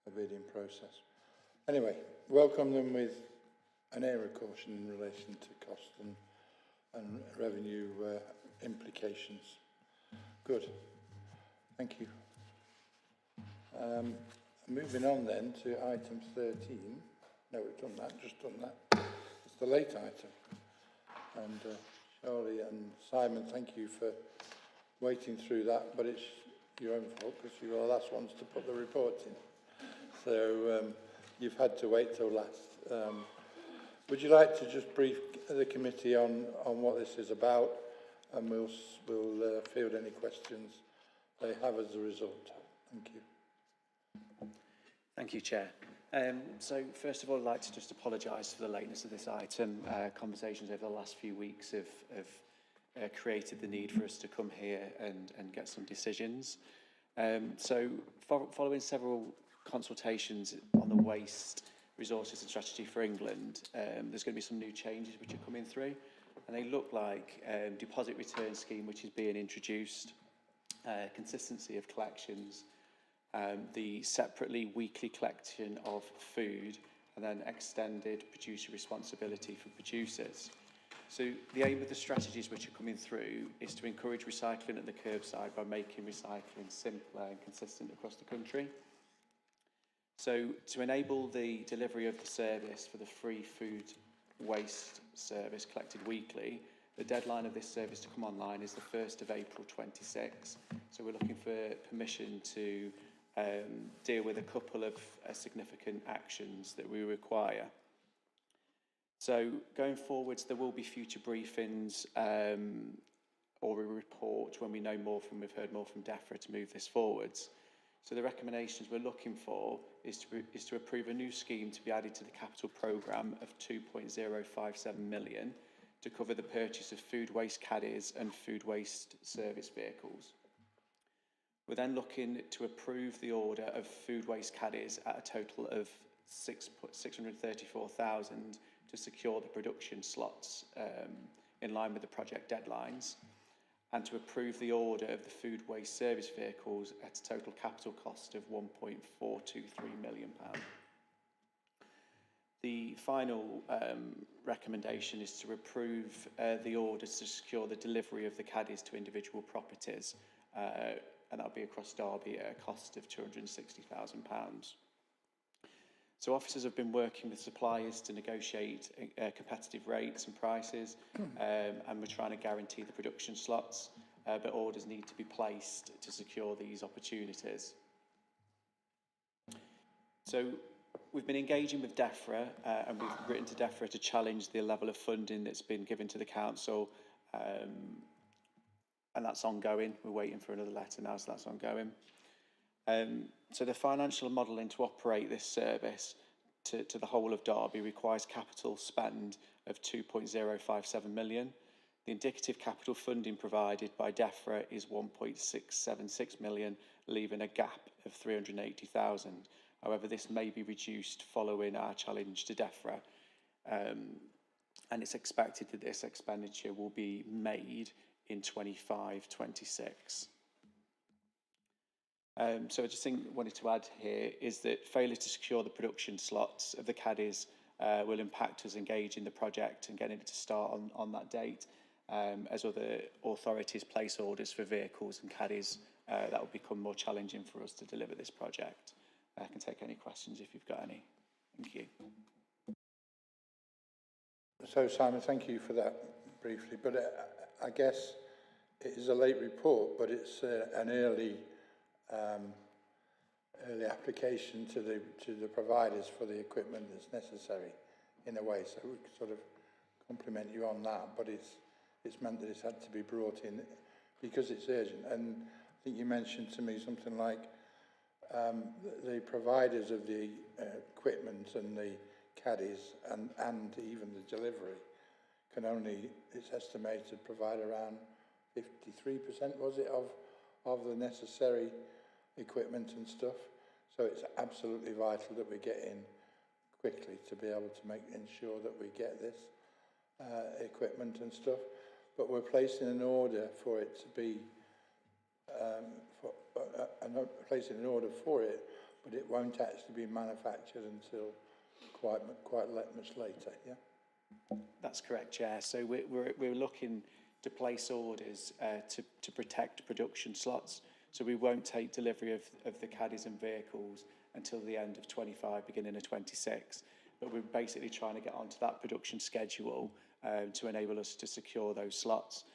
a bidding process. Anyway, welcome them with an air of caution in relation to cost and revenue implications. Good. Thank you. Moving on then to item 13. No, we've done that, just done that. It's the late item. And Charlie and Simon, thank you for waiting through that, but it's your own fault because you were the last ones to put the report in. So you've had to wait till last. Would you like to just brief the committee on what this is about, and we'll field any questions they have as a result. Thank you. Thank you, Chair. So first of all, I'd like to just apologise for the lateness of this item. Conversations over the last few weeks have created the need for us to come here and get some decisions. So following several consultations on the waste resources and strategy for England, there's going to be some new changes which are coming through, and they look like deposit return scheme which is being introduced, consistency of collections, the separately weekly collection of food, and then extended producer responsibility for producers. So the aim of the strategies which are coming through is to encourage recycling at the curbside by making recycling simpler and consistent across the country. So to enable the delivery of the service for the free food waste service collected weekly, the deadline of this service to come online is the 1st of April 26. So we're looking for permission to deal with a couple of significant actions that we require. So going forwards, there will be future briefings or a report when we know more from, we've heard more from DEFRA to move this forwards. So the recommendations we're looking for is to approve a new scheme to be added to the capital programme of 2.057 million to cover the purchase of food waste caddies and food waste service vehicles. We're then looking to approve the order of food waste caddies at a total of 634,000 to secure the production slots in line with the project deadlines, and to approve the order of the food waste service vehicles at a total capital cost of £1.423 million. The final recommendation is to approve the orders to secure the delivery of the caddies to individual properties, and that'll be across Derby at a cost of £260,000. So officers have been working with suppliers to negotiate competitive rates and prices, and we're trying to guarantee the production slots, but orders need to be placed to secure these opportunities. So we've been engaging with DEFRA, and we've written to DEFRA to challenge the level of funding that's been given to the council, and that's ongoing. We're waiting for another letter now, so that's ongoing. So the financial modelling to operate this service to the whole of Derby requires capital spend of 2.057 million. The indicative capital funding provided by DEFRA is 1.676 million, leaving a gap of 380,000. However, this may be reduced following our challenge to DEFRA, and it's expected that this expenditure will be made in 25-26. So I just wanted to add here is that failure to secure the production slots of the caddies will impact us engaging the project and getting it to start on that date. As other authorities place orders for vehicles and caddies, that will become more challenging for us to deliver this project. I can take any questions if you've got any. Thank you. So, Simon, thank you for that briefly. But I guess it is a late report, but it's an early application to the providers for the equipment that's necessary, in a way. So we could sort of compliment you on that. But it's meant that it's had to be brought in because it's urgent. And I think you mentioned to me something like the providers of the equipment and the caddies and even the delivery can only, it's estimated, provide around 53%, was it, of the necessary equipment and stuff. So it's absolutely vital that we get in quickly to be able to ensure that we get this equipment and stuff. But we're placing an order for it to be placing an order for it, but it won't actually be manufactured until quite much later. Yeah, that's correct, Chair. So we're looking to place orders to protect production slots. So we won't take delivery of the caddies and vehicles until the end of 25, beginning of 26. But we're basically trying to get onto that production schedule to enable us to secure those slots.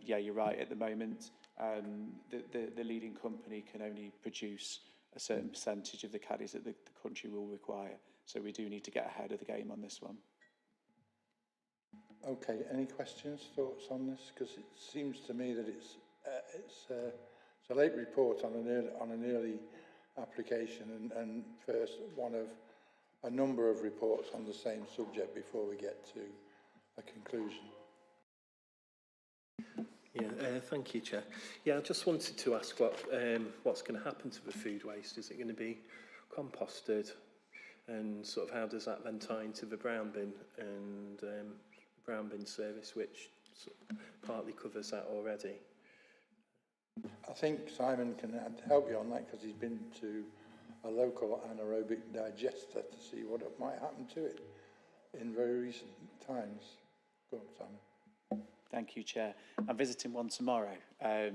Yeah, you're right. At the moment, the leading company can only produce a certain percentage of the caddies that the country will require. So we do need to get ahead of the game on this one. Okay. Any questions, thoughts on this? Because it seems to me that it's a late report on an early application, and first one of a number of reports on the same subject before we get to a conclusion. Yeah, thank you, Chair. Yeah, I just wanted to ask what's going to happen to the food waste. Is it going to be composted, and sort of how does that then tie into the brown bin and brown bin service, which sort of partly covers that already? I think Simon can help you on that because he's been to a local anaerobic digester to see what might happen to it in very recent times. Go on, Simon. Thank you, Chair. I'm visiting one tomorrow,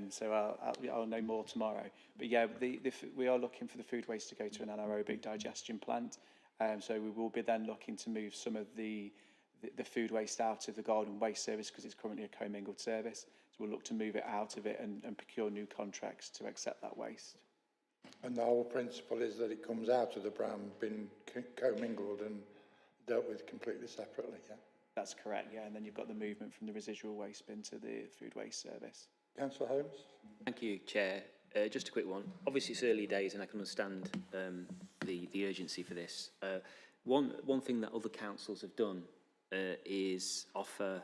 so I'll know more tomorrow. But yeah, we are looking for the food waste to go to an anaerobic digestion plant. So we will be then looking to move some of the food waste out of the garden waste service because it's currently a commingled service. So we'll look to move it out of it and procure new contracts to accept that waste. And the whole principle is that it comes out of the brown bin commingled and dealt with completely separately, yeah? That's correct, yeah, and then you've got the movement from the residual waste bin to the food waste service. Councillor Holmes? Thank you, Chair. Just a quick one. Obviously, it's early days, and I can understand the urgency for this. One thing that other councils have done is offer,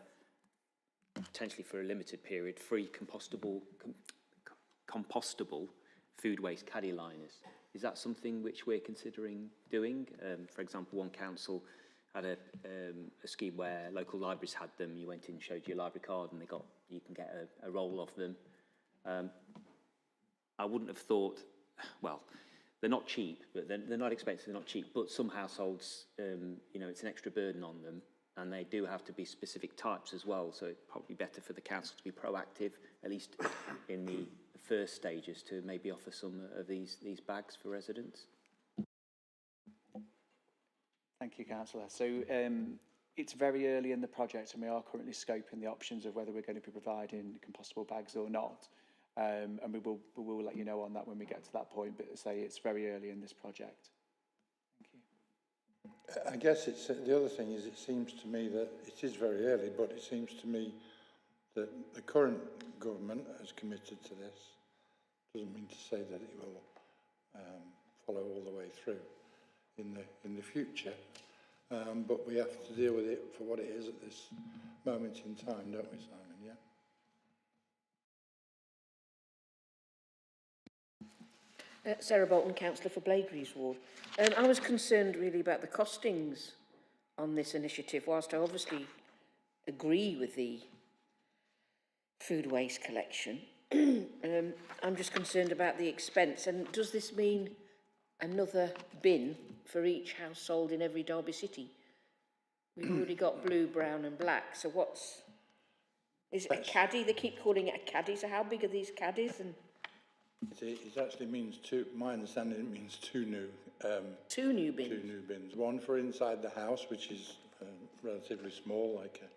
potentially for a limited period, free compostable food waste caddy liners. Is that something which we're considering doing? For example, one council had a scheme where local libraries had them. You went in, showed your library card, and you can get a roll of them. I wouldn't have thought, well, they're not cheap, but they're not expensive, they're not cheap, but some households, it's an extra burden on them, and they do have to be specific types as well, so it's probably better for the council to be proactive, at least in the first stages, to maybe offer some of these bags for residents. Thank you, Councillor. So it's very early in the project, and we are currently scoping the options of whether we're going to be providing compostable bags or not. And we will let you know on that when we get to that point, but say it's very early in this project. Thank you. I guess the other thing is, it seems to me that it is very early, but it seems to me that the current government has committed to this. Doesn't mean to say that it will follow all the way through. in the future. But we have to deal with it for what it is at this moment in time, don't we, Simon? Yeah. Sarah Bolton, Councillor for Blakery's Ward. I was concerned really about the costings on this initiative, whilst I obviously agree with the food waste collection. I'm just concerned about the expense. And does this mean another bin for each household in every Derby city? We've already got blue, brown and black, so what's... Is it a caddy? They keep calling it a caddy, so how big are these caddies? And It actually means two, my understanding it means two new bins. 2 new bins. One for inside the house, which is relatively small, like a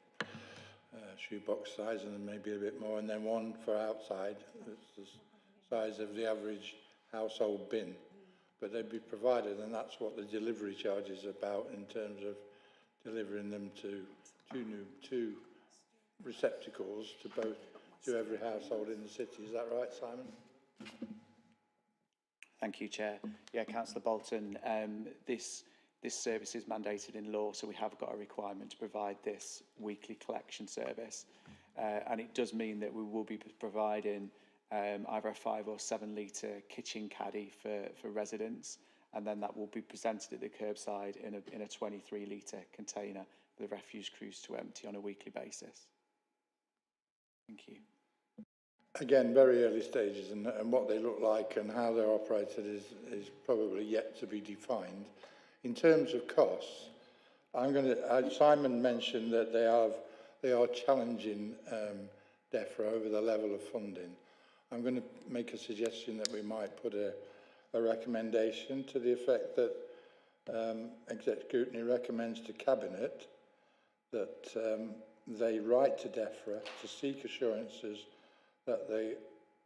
shoebox size, and then maybe a bit more, and then one for outside, that's the size of the average household bin. But they'd be provided, and that's what the delivery charge is about in terms of delivering them to two receptacles to every household in the city. Is that right, Simon? Thank you, Chair. Yeah, Councillor Bolton, this service is mandated in law, so we have got a requirement to provide this weekly collection service. And it does mean that we will be providing either a 5 or 7 litre kitchen caddy for residents, and then that will be presented at the curbside in a 23 litre container for the refuse crews to empty on a weekly basis. Thank you. Again, very early stages, and what they look like and how they're operated is probably yet to be defined. In terms of costs, Simon mentioned that they are challenging DEFRA over the level of funding. I'm going to make a suggestion that we might put a recommendation to the effect that Exec Scrutiny recommends to Cabinet that they write to DEFRA to seek assurances that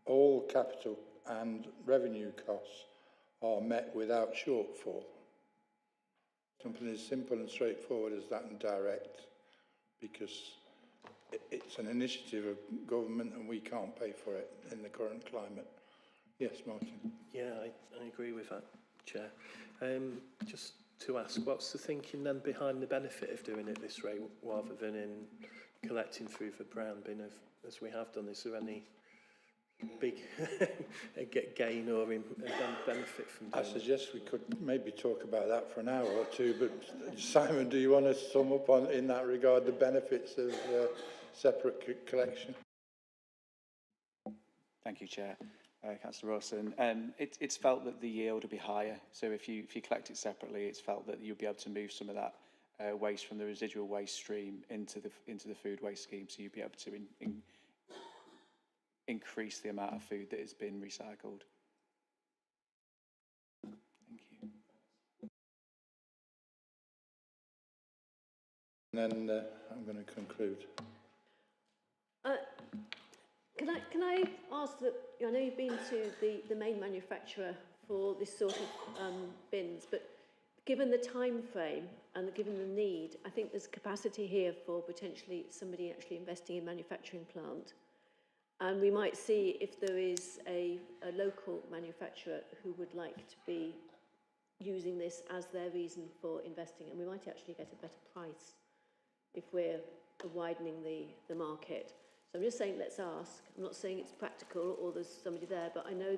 all capital and revenue costs are met without shortfall. Something as simple and straightforward as that and direct, because it's an initiative of government and we can't pay for it in the current climate. Yes, Martin. Yeah, I agree with that, Chair. Just to ask, what's the thinking then behind the benefit of doing it this way rather than in collecting through the brown bin as we have done? Is there any big gain or benefit from doing I suggest we could maybe talk about that for an hour or two, but Simon, do you want to sum up in that regard the benefits of separate collection? Thank you, Chair. Councillor Rawson. It's felt that the yield will be higher, so if you collect it separately, it's felt that you'll be able to move some of that waste from the residual waste stream into the food waste scheme, so you'll be able to increase the amount of food that has been recycled. Thank you. And then I'm going to conclude. Can I ask that, I know you've been to the main manufacturer for this sort of bins, but given the time frame and given the need, I think there's capacity here for potentially somebody actually investing in manufacturing plant. And we might see if there is a local manufacturer who would like to be using this as their reason for investing, and we might actually get a better price if we're widening the market. So I'm just saying let's ask. I'm not saying it's practical or there's somebody there, but I know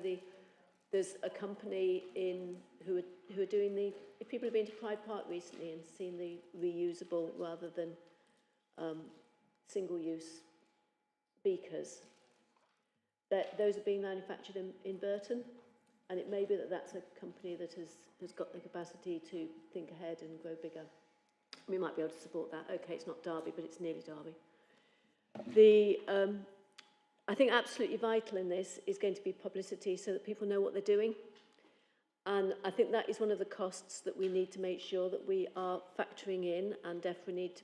there's a company who are doing if people have been to Pride Park recently and seen the reusable rather than single-use beakers, those are being manufactured in Burton, and it may be that that's a company that has got the capacity to think ahead and grow bigger. We might be able to support that. Okay, it's not Derby, but it's nearly Derby. I think absolutely vital in this is going to be publicity so that people know what they're doing. And I think that is one of the costs that we need to make sure that we are factoring in, and DEFRA need to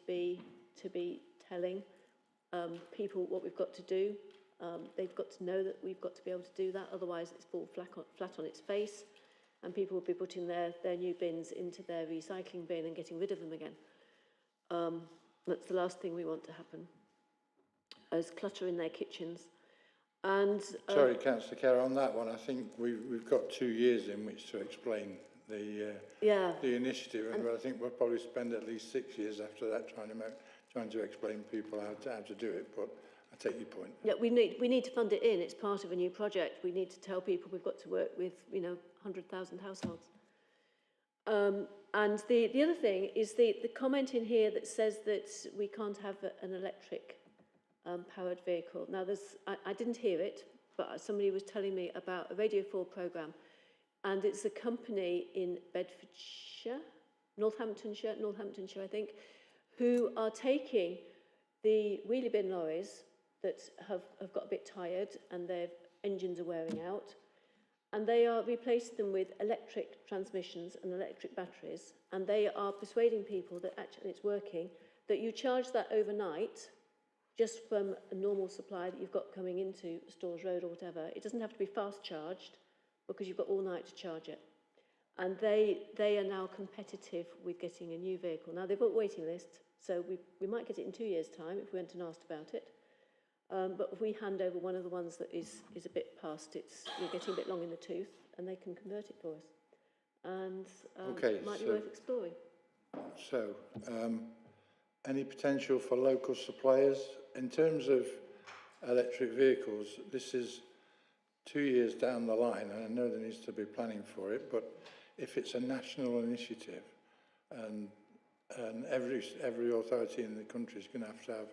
be telling people what we've got to do. They've got to know that we've got to be able to do that, otherwise it's fall flat on its face, and people will be putting their new bins into their recycling bin and getting rid of them again. That's the last thing we want to happen, as clutter in their kitchens. And sorry, Councillor Kerr, on that one, I think we've got 2 years in which to explain the initiative, and I think we'll probably spend at least 6 years after that trying to explain to people how to do it, but I take your point. Yeah, we need to fund it in. It's part of a new project. We need to tell people we've got to work with, 100,000 households. And the other thing is the comment in here that says that we can't have an electric powered vehicle. Now, I didn't hear it, but somebody was telling me about a Radio 4 programme, and it's a company in Bedfordshire, Northamptonshire, I think, who are taking the wheelie bin lorries that have got a bit tired and their engines are wearing out, and they are replacing them with electric transmissions and electric batteries, and they are persuading people that actually it's working, that you charge that overnight just from a normal supply that you've got coming into Stores Road or whatever. It doesn't have to be fast charged because you've got all night to charge it. And they are now competitive with getting a new vehicle. Now, they've got a waiting list, so we might get it in 2 years' time if we went and asked about it. But if we hand over one of the ones that is a bit past, you're getting a bit long in the tooth, and they can convert it for us. And it might be worth exploring. So, any potential for local suppliers? In terms of electric vehicles, this is 2 years down the line, and I know there needs to be planning for it, but if it's a national initiative and every authority in the country is going to have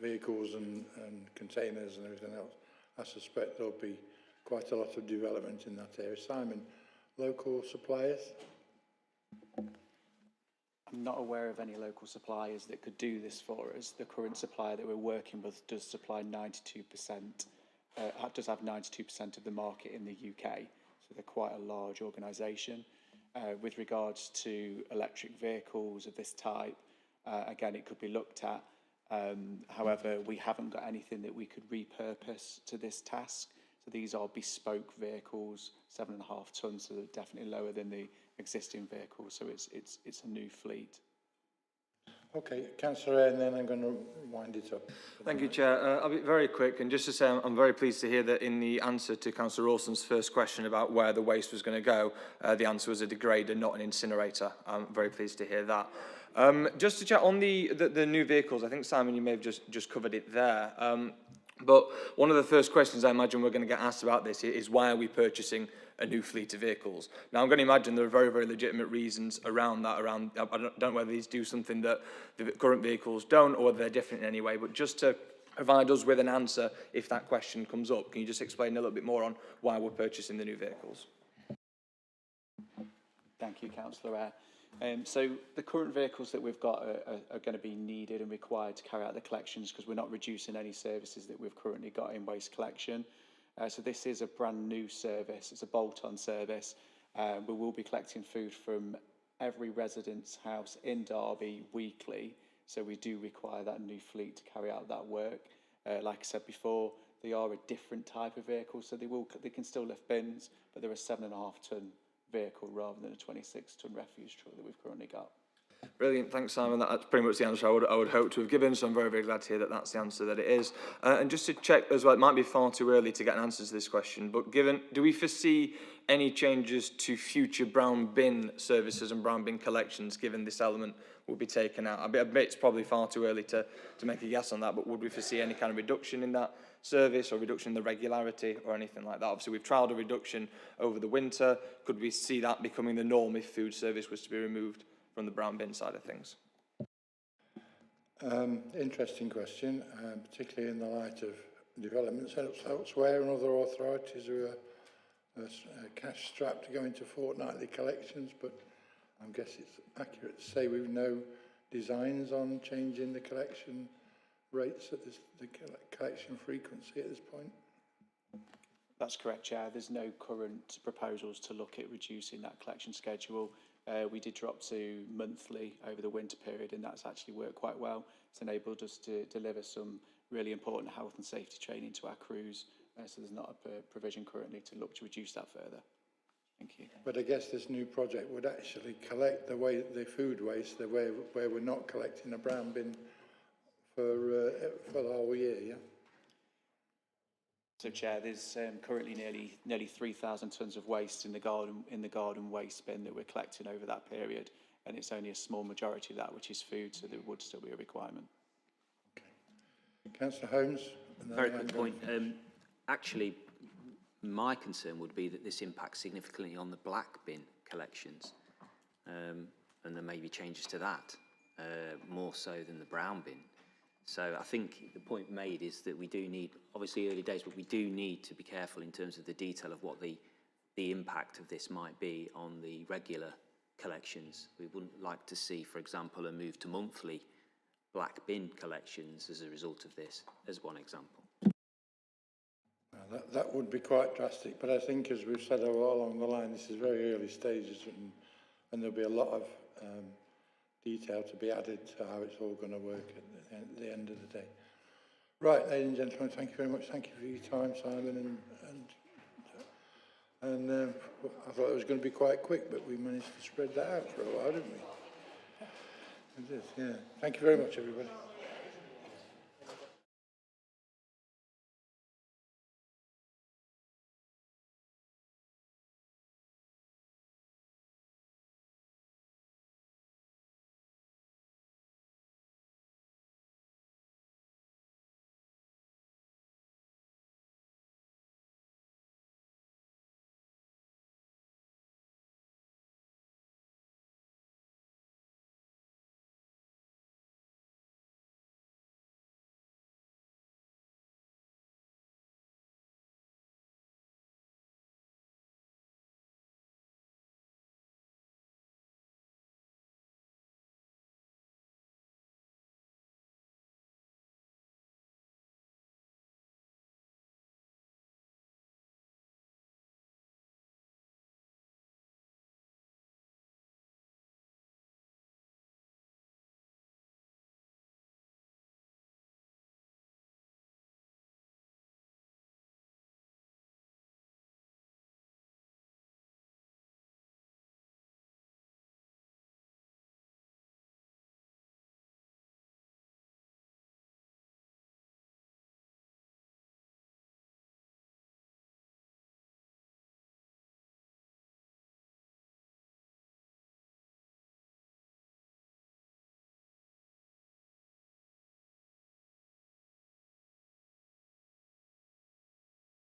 vehicles and containers and everything else, I suspect there'll be quite a lot of development in that area. Simon, local suppliers? I'm not aware of any local suppliers that could do this for us. The current supplier that we're working with does supply 92%, does have 92% of the market in the UK, so they're quite a large organisation. With regards to electric vehicles of this type, again, it could be looked at. However, we haven't got anything that we could repurpose to this task. So these are bespoke vehicles, 7.5 tonnes, so they're definitely lower than the existing vehicles. So it's a new fleet. Okay, Councillor, and then I'm going to wind it up. Thank you, Chair. I'll be very quick, and just to say I'm very pleased to hear that in the answer to Councillor Rawson's first question about where the waste was going to go, the answer was a degrader, not an incinerator. I'm very pleased to hear that. Just to check on the new vehicles, I think, Simon, you may have just covered it there. But one of the first questions I imagine we're going to get asked about this is why are we purchasing a new fleet of vehicles? Now, I'm going to imagine there are very, very legitimate reasons around that. I don't know whether these do something that the current vehicles don't or whether they're different in any way, but just to provide us with an answer if that question comes up, can you just explain a little bit more on why we're purchasing the new vehicles? Thank you, Councillor Eyre. So the current vehicles that we've got are going to be needed and required to carry out the collections because we're not reducing any services that we've currently got in waste collection. So this is a brand new service. It's a bolt-on service. We will be collecting food from every resident's house in Derby weekly. So we do require that new fleet to carry out that work. Like I said before, they are a different type of vehicle. So they can still lift bins, but they're a 7.5 tonne vehicle rather than a 26-tonne refuse truck that we've currently got. Brilliant, thanks Simon. That's pretty much the answer I would hope to have given, so I'm very, very glad to hear that that's the answer that it is. And just to check as well, it might be far too early to get an answer to this question, but do we foresee any changes to future brown bin services and brown bin collections given this element will be taken out? I bet it's probably far too early to make a guess on that, but would we foresee any kind of reduction in that service or reduction in the regularity or anything like that? Obviously, we've trialled a reduction over the winter. Could we see that becoming the norm if food service was to be removed from the brown bin side of things? Interesting question, particularly in the light of developments elsewhere and other authorities who are cash strapped to go into fortnightly collections, but I guess it's accurate to say we've no designs on changing the collection rates at the collection frequency at this point. That's correct, Chair. There's no current proposals to look at reducing that collection schedule. We did drop to monthly over the winter period, and that's actually worked quite well. It's enabled us to deliver some really important health and safety training to our crews, so there's not a provision currently to look to reduce that further. Thank you. But I guess this new project would actually collect the food waste where we're not collecting a brown bin for the whole year, yeah? So, Chair, there's currently nearly 3,000 tonnes of waste in the garden waste bin that we're collecting over that period, and it's only a small majority of that which is food, so there would still be a requirement. Councillor Holmes. Very quick point. Actually, my concern would be that this impacts significantly on the black bin collections, and there may be changes to that, more so than the brown bin. So I think the point made is that we do need, obviously early days, but we do need to be careful in terms of the detail of what the impact of this might be on the regular collections. We wouldn't like to see, for example, a move to monthly black bin collections as a result of this, as one example. Well, that would be quite drastic, but I think, as we've said all along the line, this is very early stages, and there'll be a lot of detail to be added to how it's all going to work at the end of the day. Right, ladies and gentlemen, thank you very much. Thank you for your time, Simon, and I thought it was going to be quite quick, but we managed to spread that out for a while, didn't we? It is, yeah. Thank you very much, everybody.